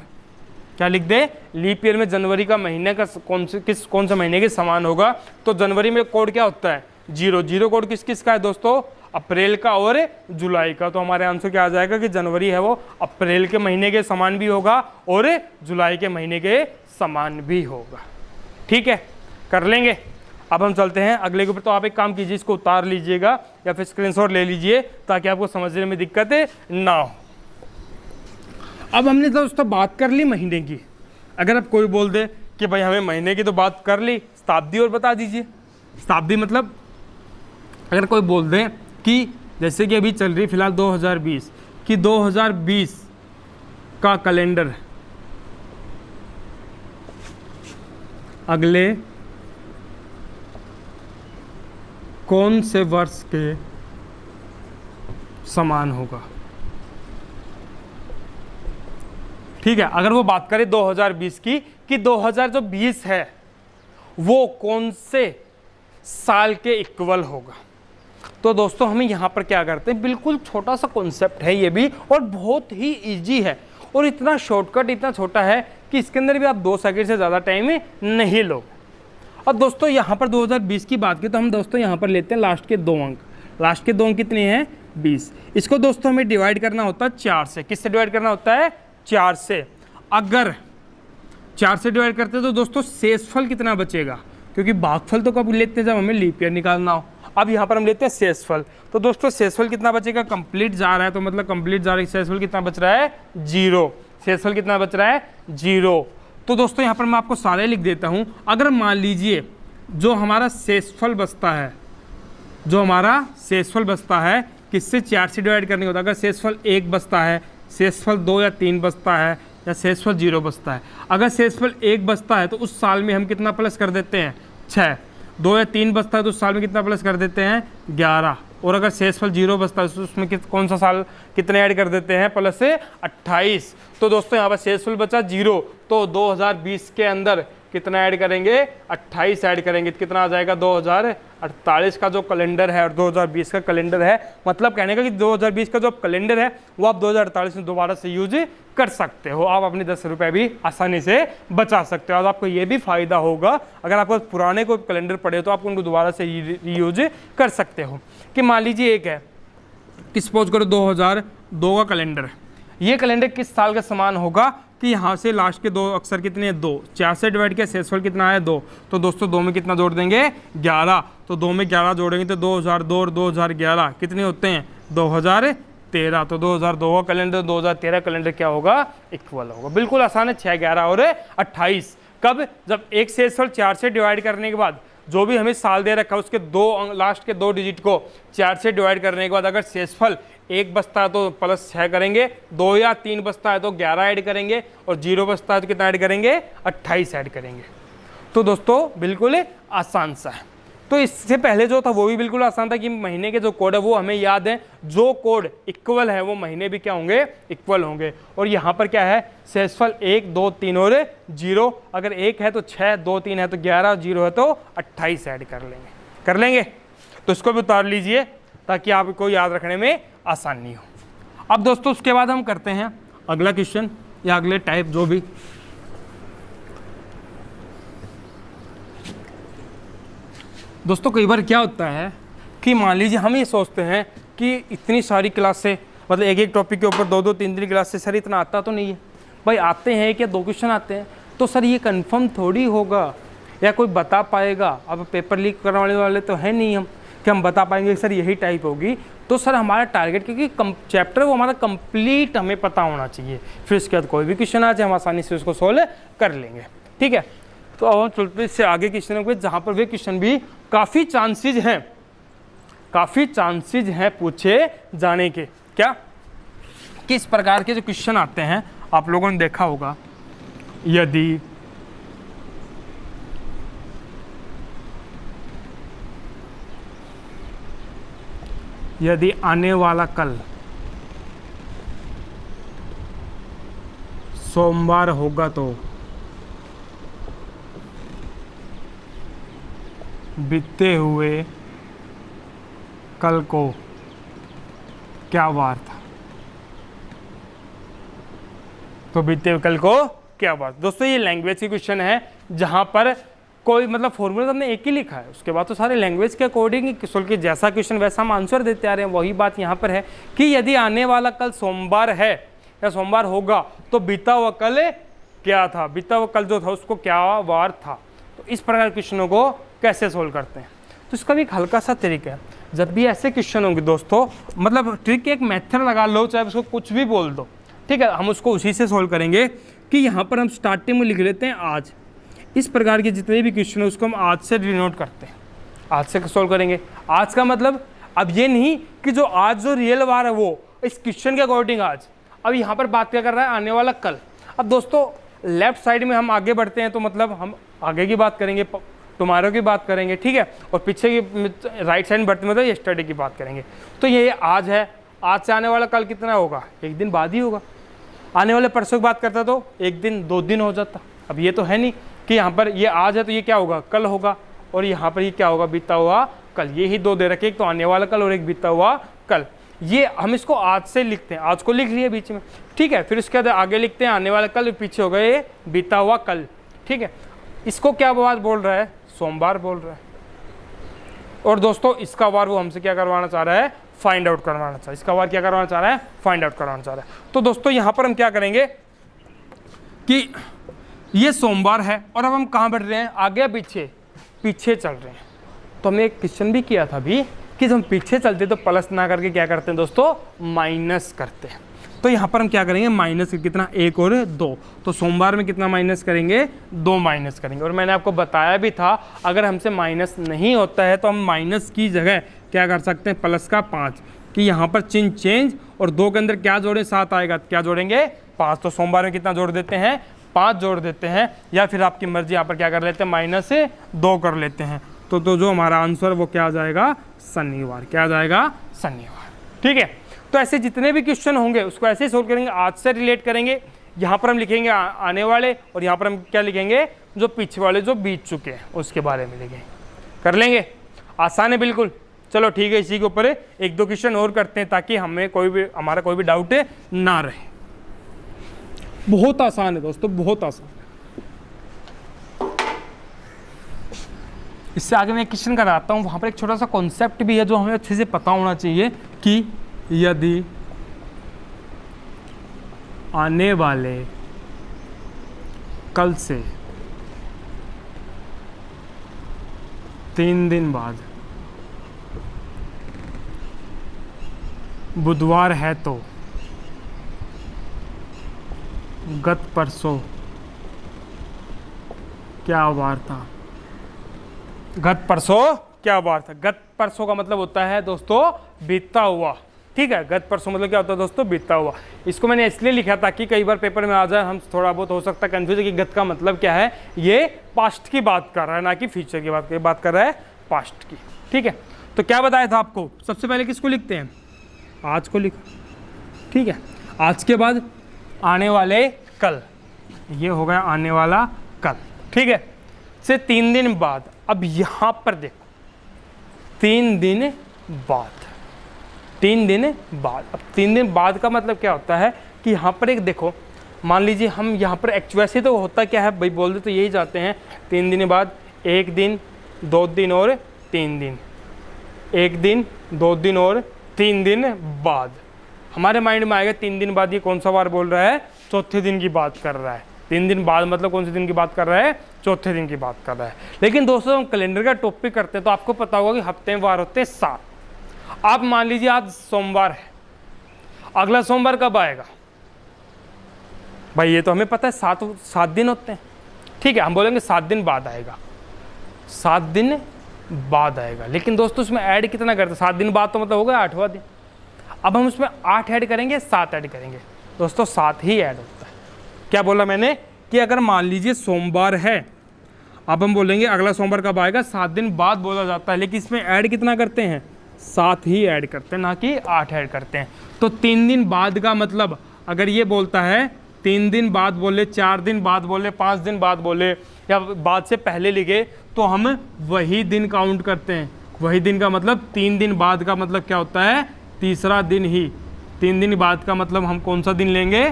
S1: क्या लिख दे? लीप ईयर में जनवरी का महीने का कौन से महीने के समान होगा? तो जनवरी में कोड क्या होता है? 0। 0 कोड किस किस का है दोस्तों? अप्रैल का और जुलाई का। तो हमारे आंसर क्या आ जाएगा कि जनवरी है वो अप्रैल के महीने के समान भी होगा और जुलाई के महीने के समान भी होगा, ठीक है। कर लेंगे। अब हम चलते हैं अगले के ऊपर। तो आप एक काम कीजिए, इसको उतार लीजिएगा या फिर स्क्रीनशॉट ले लीजिए ताकि आपको समझने में दिक्कत ना हो। अब हमने दोस्तों बात कर ली महीने की। अगर आप कोई बोल दे कि भाई हमें महीने की तो बात कर ली, शताब्दी और बता दीजिए। शताब्दी मतलब अगर कोई बोल दे कि जैसे कि अभी चल रही फिलहाल 2020 कि 2020 का कैलेंडर अगले कौन से वर्ष के समान होगा। ठीक है, अगर वो बात करें 2020 की कि 2020 है वो कौन से साल के इक्वल होगा, तो दोस्तों हमें यहाँ पर क्या करते हैं, बिल्कुल छोटा सा कॉन्सेप्ट है ये भी और बहुत ही इजी है और इतना शॉर्टकट इतना छोटा है कि इसके अंदर भी आप 2 सेकंड से ज़्यादा टाइम नहीं लो। अब दोस्तों यहाँ पर 2020 की बात की तो हम दोस्तों यहाँ पर लेते हैं लास्ट के 2 अंक। लास्ट के 2 अंक कितने हैं, 20। इसको दोस्तों हमें डिवाइड करना होता है 4 से। किससे डिवाइड करना होता है, 4 से। अगर 4 से डिवाइड करते हैं तो दोस्तों शेषफल कितना बचेगा, क्योंकि भागफल तो कब लेते हैं जब हमें लीप ईयर निकालना हो। अब यहाँ पर हम लेते हैं शेषफल, तो दोस्तों शेषफल कितना बचेगा, कंप्लीट जा रहा है तो मतलब कंप्लीट जा रहा है, शेषफल कितना बच रहा है, 0। शेषफल कितना बच रहा है, 0। तो दोस्तों यहाँ पर मैं आपको सारे लिख देता हूँ। अगर मान लीजिए जो हमारा शेषफल बचता है, जो हमारा शेषफल बचता है किससे, 4 से डिवाइड करने होता है। अगर शेषफल 1 बचता है, शेषफल 2 या 3 बचता है या शेषफल 0 बचता है। अगर शेषफल 1 बचता है तो उस साल में हम कितना प्लस कर देते हैं, 6। 2 या 3 बचता है तो उस साल में कितना प्लस कर देते हैं, 11। और अगर शेषफल 0 बचता है तो उसमें कौन सा साल कितने ऐड कर देते हैं, प्लस से 28। तो दोस्तों यहाँ पर शेषफल बचा 0, तो 2020 के अंदर कितना ऐड करेंगे, 28 ऐड करेंगे, कितना आ जाएगा, 2048 का जो कैलेंडर है और 2020 का कैलेंडर है। मतलब कहने का कि 2020 का जो कैलेंडर है वो आप 2048 में दोबारा से यूज कर सकते हो। आप अपने 10 रुपये भी आसानी से बचा सकते हो और आपको ये भी फायदा होगा अगर आपको पुराने कोई कैलेंडर पड़े तो आप उनको दोबारा से यूज कर सकते हो। कि मान लीजिए एक है कि सपोज करो 2002 का कैलेंडर है, ये कैलेंडर किस साल का समान होगा कि यहाँ से लास्ट के 2 अक्षर कितने हैं, 2। 4 से डिवाइड किया, शेषफल कितना है, 2। तो दोस्तों 2 में कितना जोड़ देंगे, 11। तो 2 में 11 जोड़ेंगे तो 2002 और 2011 कितने होते हैं, 2013। तो 2002 का कैलेंडर 2013 कैलेंडर क्या होगा, इक्वल होगा। बिल्कुल आसान है, 6, 11 और 28। कब, जब एक शेषफल 4 से डिवाइड करने के बाद जो भी हमें साल दे रखा है उसके लास्ट के 2 डिजिट को 4 से डिवाइड करने के बाद अगर शेषफल 1 बचता है तो प्लस 6 करेंगे, 2 या 3 बचता है तो 11 ऐड करेंगे और 0 बचता है तो कितना ऐड करेंगे, 28 ऐड करेंगे। तो दोस्तों बिल्कुल आसान सा है। तो इससे पहले जो था वो भी बिल्कुल आसान था कि महीने के जो कोड है वो हमें याद है, जो कोड इक्वल है वो महीने भी क्या होंगे, इक्वल होंगे। और यहाँ पर क्या है, शेषफल 1, 2, 3 और 0। अगर 1 है तो 6, 2, 3 है तो 11, 0 है तो 28 ऐड कर लेंगे। तो इसको भी उतार लीजिए ताकि आपको याद रखने में आसानी हो। अब दोस्तों उसके बाद हम करते हैं अगला क्वेश्चन या अगले टाइप जो भी। दोस्तों कई बार क्या होता है कि मान लीजिए हम ये सोचते हैं कि इतनी सारी क्लासें, मतलब एक एक टॉपिक के ऊपर 2-2, 3-3 क्लासें, सर इतना आता तो नहीं है। भाई आते हैं क्या, 2 क्वेश्चन आते हैं तो सर ये कंफर्म थोड़ी होगा या कोई बता पाएगा। अब पेपर लीक करने वाले तो है नहीं हम कि हम बता पाएंगे सर यही टाइप होगी। तो सर हमारा टारगेट, क्योंकि चैप्टर वो हमारा कंप्लीट हमें पता होना चाहिए, फिर उसके बाद कोई भी क्वेश्चन आ जाए हम आसानी से उसको सोल्व कर लेंगे। ठीक है, तो अब हम चलते इससे आगे क्वेश्चनों पे जहाँ पर वे क्वेश्चन भी काफ़ी चांसेज हैं पूछे जाने के। क्या, किस प्रकार के जो क्वेश्चन आते हैं आप लोगों ने देखा होगा, यदि आने वाला कल सोमवार होगा तो बीते हुए कल को क्या वार था, तो बीते हुए कल को क्या वार। दोस्तों ये लैंग्वेज की क्वेश्चन है जहां पर कोई मतलब फॉर्मूला हमने एक ही लिखा है, उसके बाद तो सारे लैंग्वेज के अकॉर्डिंग कि जैसा क्वेश्चन वैसा हम आंसर देते आ रहे हैं। वही बात यहाँ पर है कि यदि आने वाला कल सोमवार है या सोमवार होगा तो बीता हुआ कल क्या था, बीता हुआ कल जो था उसको क्या वार था। तो इस प्रकार क्वेश्चनों को कैसे सोल्व करते हैं, तो इसका भी एक हल्का सा तरीका है। जब भी ऐसे क्वेश्चन होंगे दोस्तों, मतलब ट्रिक एक मेथड लगा लो, चाहे उसको कुछ भी बोल दो, ठीक है, हम उसको उसी से सोल्व करेंगे। कि यहाँ पर हम स्टार्टिंग में लिख लेते हैं आज। इस प्रकार के जितने भी क्वेश्चन है उसको हम आज से डिनोट करते हैं, आज से सोल्व करेंगे। आज का मतलब अब ये नहीं कि जो आज जो रियल वार है वो इस क्वेश्चन के अकॉर्डिंग आज, अब यहाँ पर बात क्या कर रहा है, आने वाला कल। अब दोस्तों लेफ्ट साइड में हम आगे बढ़ते हैं तो मतलब हम आगे की बात करेंगे, टुमारो की बात करेंगे, ठीक है, और पीछे की राइट साइड में बढ़ते मतलब यस्टरडे की बात करेंगे। तो ये आज है, आज से आने वाला कल कितना होगा, एक दिन बाद ही होगा। आने वाले परसों की बात करता तो एक दिन 2 दिन हो जाता। अब ये तो है नहीं कि यहाँ पर ये आज है तो ये क्या होगा, कल होगा, और यहाँ पर ये क्या होगा, बीता हुआ कल। ये ही 2 दे रखे, एक तो आने वाला कल और एक बीता हुआ कल। ये हम इसको आज से लिखते हैं, आज को लिख लिए बीच में, ठीक है। फिर उसके बाद आगे लिखते हैं आने वाला कल, पीछे हो गए बीता हुआ कल, ठीक है। इसको क्या बात बोल रहा है, सोमवार बोल रहा है। और दोस्तों इसका वार वो हमसे क्या करवाना चाह रहा है, फाइंड आउट करवाना चाह रहा है। इसका वार क्या करवाना चाह रहा है, फाइंड आउट करवाना चाह रहा है। तो दोस्तों यहाँ पर हम क्या करेंगे कि ये सोमवार है और अब हम कहाँ बढ़ रहे हैं, आगे या पीछे, पीछे चल रहे हैं। तो हमने एक क्वेश्चन भी किया था अभी कि जब हम पीछे चलते तो प्लस ना करके क्या करते हैं दोस्तों, माइनस करते हैं। तो यहाँ पर हम क्या करेंगे, माइनस कितना, 1 और 2। तो सोमवार में कितना माइनस करेंगे, 2 माइनस करेंगे। और मैंने आपको बताया भी था अगर हमसे माइनस नहीं होता है तो हम माइनस की जगह क्या कर सकते हैं, प्लस का 5, कि यहाँ पर चिन्ह चेंज और 2 के अंदर क्या जोड़े, 7 आएगा, क्या जोड़ेंगे, 5। तो सोमवार में कितना जोड़ देते हैं, 5 जोड़ देते हैं, या फिर आपकी मर्जी यहाँ पर क्या कर लेते हैं, -2 कर लेते हैं। तो जो हमारा आंसर वो क्या आ जाएगा, शनिवार। क्या आ जाएगा, शनिवार, ठीक है। तो ऐसे जितने भी क्वेश्चन होंगे उसको ऐसे ही सोल्व करेंगे, आज से रिलेट करेंगे। यहाँ पर हम लिखेंगे आने वाले, और यहाँ पर हम क्या लिखेंगे, जो पीछे वाले जो बीत चुके हैं उसके बारे में लिखेंगे। कर लेंगे, आसान है बिल्कुल। चलो ठीक है, इसी के ऊपर 1-2 क्वेश्चन और करते हैं ताकि हमें हमारा कोई भी डाउट ना रहे। बहुत आसान है दोस्तों, बहुत आसान। इससे आगे मैं एक क्वेश्चन कराता हूँ, वहाँ पर एक छोटा सा कॉन्सेप्ट भी है जो हमें अच्छे से पता होना चाहिए कि यदि आने वाले कल से 3 दिन बाद बुधवार है तो गत परसों क्या वार था, गत परसों क्या वार था। गत परसों का मतलब होता है दोस्तों बीता हुआ, ठीक है। गत परसों मतलब क्या होता है दोस्तों, बीता हुआ। इसको मैंने इसलिए लिखा ताकि कई बार पेपर में आ जाए, हम थोड़ा बहुत हो सकता है कंफ्यूज है कि गत का मतलब क्या है। ये पास्ट की बात कर रहा है, ना कि फ्यूचर की बात कर रहा है, पास्ट की, ठीक है। तो क्या बताया था आपको, सबसे पहले किसको लिखते हैं, आज को लिखो, ठीक है। आज के बाद आने वाले कल, ये हो गया आने वाला कल, ठीक है। से 3 दिन बाद, अब यहाँ पर देखो 3 दिन बाद, 3 दिन बाद। अब 3 दिन बाद का मतलब क्या होता है कि यहाँ पर एक देखो, मान लीजिए हम यहाँ पर वैसे तो होता क्या है भाई, बोल दे तो यही जाते हैं 3 दिन बाद, 1 दिन 2 दिन और 3 दिन, 1 दिन 2 दिन और 3 दिन बाद। हमारे माइंड में आएगा 3 दिन बाद ये कौन सा वार बोल रहा है, चौथे दिन की बात कर रहा है। 3 दिन बाद मतलब कौन से दिन की बात कर रहा है, चौथे दिन की बात कर रहा है। लेकिन दोस्तों हम कैलेंडर का टॉपिक करते हैं तो आपको पता होगा कि हफ्ते में वार होते हैं 7। आप मान लीजिए आज सोमवार है, अगला सोमवार कब आएगा भाई, ये तो हमें पता है 7 दिन होते हैं, ठीक है। हम बोलेंगे 7 दिन बाद आएगा, 7 दिन बाद आएगा। लेकिन दोस्तों उसमें ऐड कितना करते हैं, 7 दिन बाद तो मतलब हो गया 8वां दिन। अब हम उसमें 8 ऐड करेंगे, 7 ऐड करेंगे दोस्तों, 7 ही ऐड होता है। क्या बोला मैंने कि अगर मान लीजिए सोमवार है, अब हम बोलेंगे अगला सोमवार कब आएगा, 7 दिन बाद बोला जाता है। लेकिन इसमें ऐड कितना करते हैं, 7 ही ऐड करते हैं, ना कि 8 ऐड करते हैं। तो 3 दिन बाद का मतलब अगर ये बोलता है 3 दिन बाद बोले, 4 दिन बाद बोले, 5 दिन बाद बोले, या बाद से पहले लिखे, तो हम वही दिन काउंट करते हैं। वही दिन का मतलब 3 दिन बाद का मतलब क्या होता है, तीसरा दिन ही। 3 दिन बाद का मतलब हम कौन सा दिन लेंगे,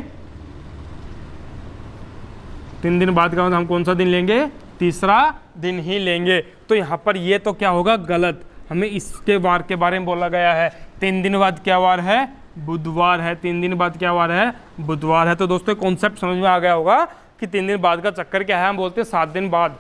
S1: 3 दिन बाद का मतलब हम कौन सा दिन लेंगे, तीसरा दिन ही लेंगे। तो यहाँ पर ये तो क्या होगा, गलत। हमें इसके वार के बारे में बोला गया है 3 दिन बाद क्या वार है, बुधवार है। 3 दिन बाद क्या वार है, बुधवार है। तो दोस्तों कॉन्सेप्ट समझ में आ गया होगा कि 3 दिन बाद का चक्कर क्या है। हम बोलते हैं 7 दिन बाद,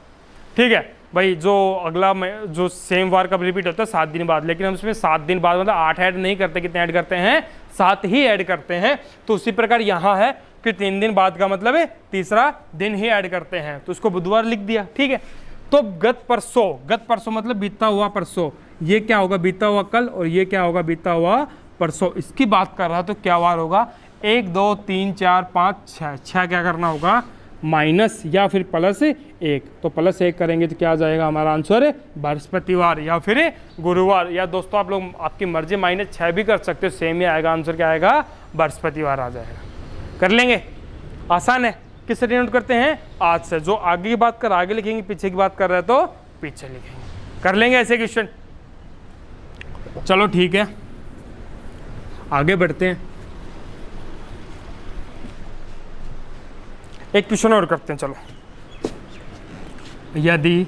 S1: ठीक है भाई। जो अगला जो सेम वार कब रिपीट होता है, 7 दिन बाद। लेकिन हम इसमें 7 दिन बाद मतलब 8 ऐड नहीं करते, कितने ऐड करते हैं, 7 ही ऐड करते हैं। तो उसी प्रकार यहाँ है कि 3 दिन बाद का मतलब है तीसरा दिन ही ऐड करते हैं, तो उसको बुधवार लिख दिया, ठीक है। तो गत परसों मतलब बीता हुआ परसों, ये क्या होगा, बीता हुआ कल, और ये क्या होगा, बीता हुआ परसों। इसकी बात कर रहा है तो क्या वार होगा, 1 2 3 4 5 6 क्या करना होगा, माइनस या फिर +1। तो +1 करेंगे तो क्या आ जाएगा हमारा आंसर, बृहस्पतिवार या फिर गुरुवार, या दोस्तों आप लोग आपकी मर्जी -6 भी कर सकते हो, सेम ही आएगा आंसर, क्या आएगा, बृहस्पतिवार आ जाएगा। कर लेंगे, आसान है। किससे डिनोट करते हैं, आज से। जो आगे की बात कर आगे लिखेंगे, पीछे की बात कर रहे हैं तो पीछे लिखेंगे। कर लेंगे ऐसे क्वेश्चन। चलो ठीक है, आगे बढ़ते हैं, एक क्वेश्चन और करते हैं। चलो, यदि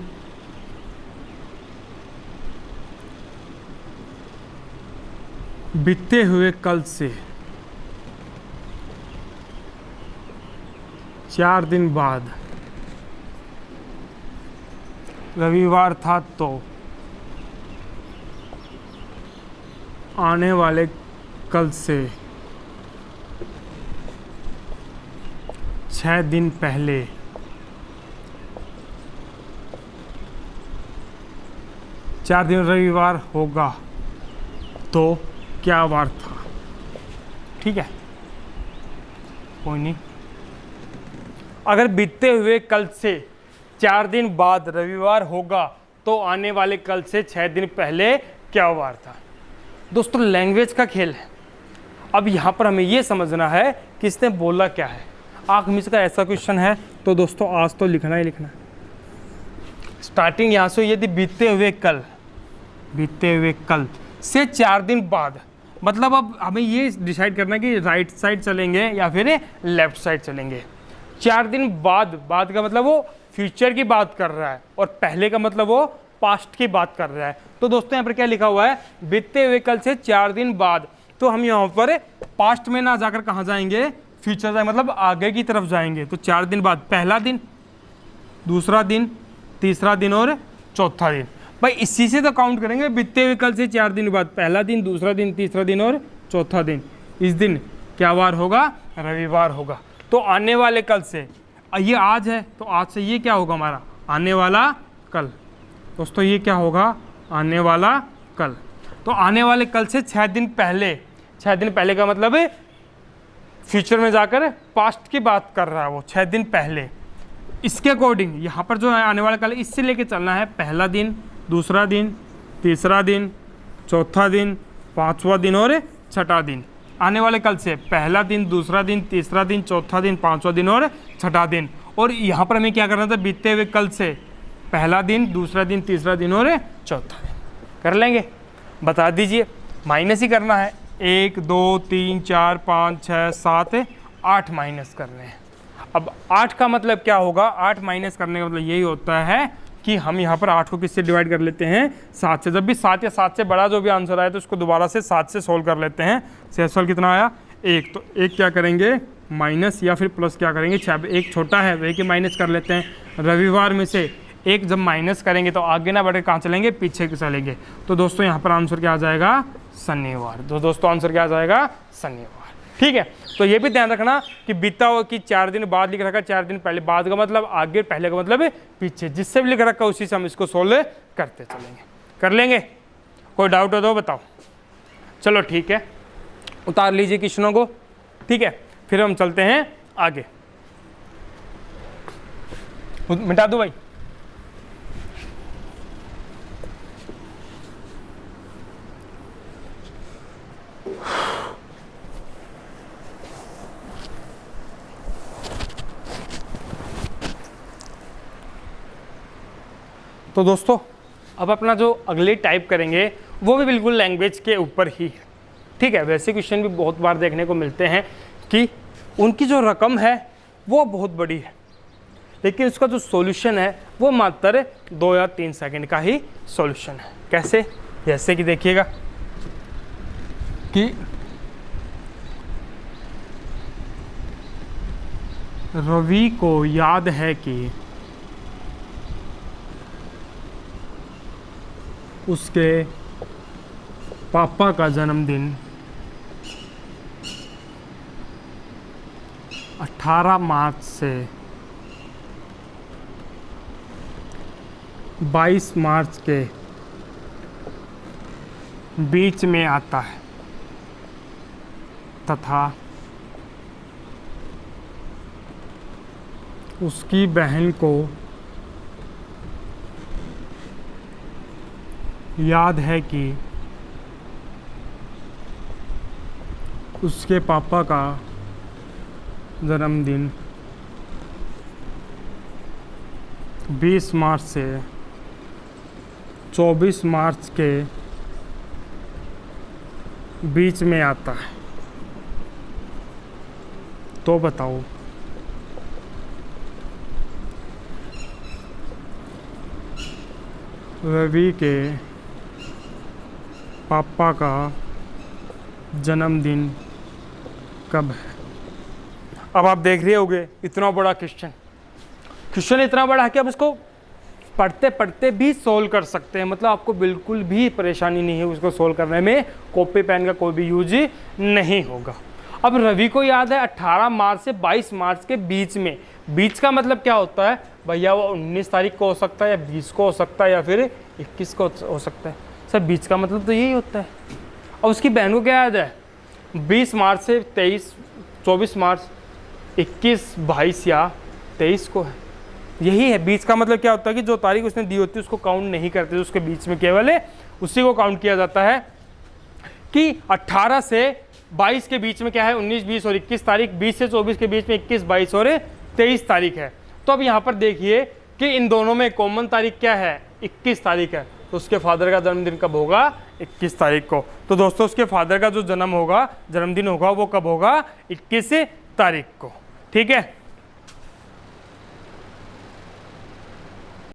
S1: बीते हुए कल से 4 दिन बाद रविवार था, तो आने वाले कल से 6 दिन पहले चार दिन रविवार होगा तो क्या वार था। ठीक है, कोई नहीं। अगर बीते हुए कल से 4 दिन बाद रविवार होगा तो आने वाले कल से 6 दिन पहले क्या वार था। दोस्तों लैंग्वेज का खेल है। अब यहाँ पर हमें ये समझना है कि इसने बोला क्या है। आँख मिच का ऐसा क्वेश्चन है तो दोस्तों आज तो लिखना ही लिखना है। स्टार्टिंग यहाँ से, यदि बीते हुए कल से 4 दिन बाद, मतलब अब हमें ये डिसाइड करना है कि राइट साइड चलेंगे या फिर लेफ्ट साइड चलेंगे। 4 दिन बाद का मतलब वो फ्यूचर की बात कर रहा है और पहले का मतलब वो पास्ट की बात कर रहा है। तो दोस्तों यहाँ पर क्या लिखा हुआ है, बीते हुए कल से 4 दिन बाद। तो हम यहाँ पर पास्ट में ना जाकर कहाँ जाएंगे, फ्यूचर जाए, मतलब आगे की तरफ जाएंगे। तो 4 दिन बाद पहला दिन, दूसरा दिन, तीसरा दिन और चौथा दिन। भाई इसी से तो काउंट करेंगे। बीते हुए कल से 4 दिन बाद पहला दिन, दूसरा दिन, तीसरा दिन और चौथा दिन। इस दिन क्या वार होगा, रविवार होगा। तो आने वाले कल से, ये आज है तो आज से ये क्या होगा हमारा, आने वाला कल। दोस्तों ये क्या होगा, आने वाला कल। तो आने वाले कल से 6 दिन पहले, 6 दिन पहले का मतलब फ्यूचर में जाकर पास्ट की बात कर रहा है वो, 6 दिन पहले। इसके अकॉर्डिंग यहाँ पर जो है आने वाला कल, इससे लेके चलना है पहला दिन, दूसरा दिन, तीसरा दिन, चौथा दिन, पांचवा दिन और छठा दिन। आने वाले कल से पहला दिन, दूसरा दिन, तीसरा दिन, चौथा दिन, पांचवा दिन और छठा दिन। और यहाँ पर हमें क्या करना था, बीते हुए कल से पहला दिन, दूसरा दिन, तीसरा दिन और चौथा दिन। कर लेंगे, बता दीजिए। माइनस ही करना है, 1 2 3 4 5 6 7 8 माइनस करने हैं। अब 8 का मतलब क्या होगा, 8 माइनस करने का मतलब यही होता है कि हम यहाँ पर 8 को किससे डिवाइड कर लेते हैं, 7 से। जब भी 7 या 7 से बड़ा जो भी आंसर आए तो उसको दोबारा से 7 से सोल्व कर लेते हैं। शेषफल कितना आया, 1। तो 1 क्या करेंगे, माइनस या फिर प्लस क्या करेंगे, 1 छोटा है वही कि माइनस कर लेते हैं। रविवार में से 1 जब माइनस करेंगे तो आगे ना बढ़े, कहाँ चलेंगे, पीछे चलेंगे। तो दोस्तों यहाँ पर आंसर क्या आ जाएगा, शनिवार। तो दोस्तों आंसर क्या आ जाएगा, शनिवार। ठीक है, तो ये भी ध्यान रखना कि बीता हुआ कि 4 दिन बाद लिख रखा है, 4 दिन पहले। बाद का मतलब आगे, पहले का मतलब पीछे। जिससे भी लिख रखा है उसी से हम इसको सोल्व करते चलेंगे। कर लेंगे, कोई डाउट हो तो बताओ। चलो ठीक है, उतार लीजिए क्वेश्चनों को। ठीक है, फिर हम चलते हैं आगे। मिटा दो भाई। तो दोस्तों अब अपना जो अगले टाइप करेंगे वो भी बिल्कुल लैंग्वेज के ऊपर ही है। ठीक है, वैसे क्वेश्चन भी बहुत बार देखने को मिलते हैं कि उनकी जो रकम है वो बहुत बड़ी है, लेकिन उसका जो सॉल्यूशन है वो मात्र 2 या 3 सेकंड का ही सॉल्यूशन है। कैसे, जैसे कि देखिएगा कि रवि को याद है कि उसके पापा का जन्मदिन 18 मार्च से 22 मार्च के बीच में आता है तथा उसकी बहन को याद है कि उसके पापा का जन्मदिन 20 मार्च से 24 मार्च के बीच में आता है, तो बताओ रवि के पापा का जन्मदिन कब है। अब आप देख रहे होगे इतना बड़ा क्वेश्चन इतना बड़ा है कि आप इसको पढ़ते पढ़ते भी सोल्व कर सकते हैं, मतलब आपको बिल्कुल भी परेशानी नहीं है उसको सोल्व करने में, कॉपी पेन का कोई भी यूज नहीं होगा। अब रवि को याद है 18 मार्च से 22 मार्च के बीच में, बीच का मतलब क्या होता है भैया, वो 19 तारीख को हो सकता है या 20 को हो सकता है या फिर 21 को हो सकता है, सर बीच का मतलब तो यही होता है। और उसकी बहन को क्या याद है 20 मार्च से 23, 24 मार्च, 21, 22 या 23 को है, यही है। बीच का मतलब क्या होता है कि जो तारीख उसने दी होती है उसको काउंट नहीं करते, उसके बीच में केवल उसी को काउंट किया जाता है। कि 18 से 22 के बीच में क्या है 19, 20 और 21 तारीख, 20 से 24 के बीच में 21, 22 और 23 तारीख है। तो अब यहाँ पर देखिए कि इन दोनों में कॉमन तारीख क्या है 21 तारीख है, तो उसके फादर का जन्मदिन कब होगा 21 तारीख को। तो दोस्तों उसके फादर का जो जन्मदिन होगा वो कब होगा 21 तारीख को, ठीक है।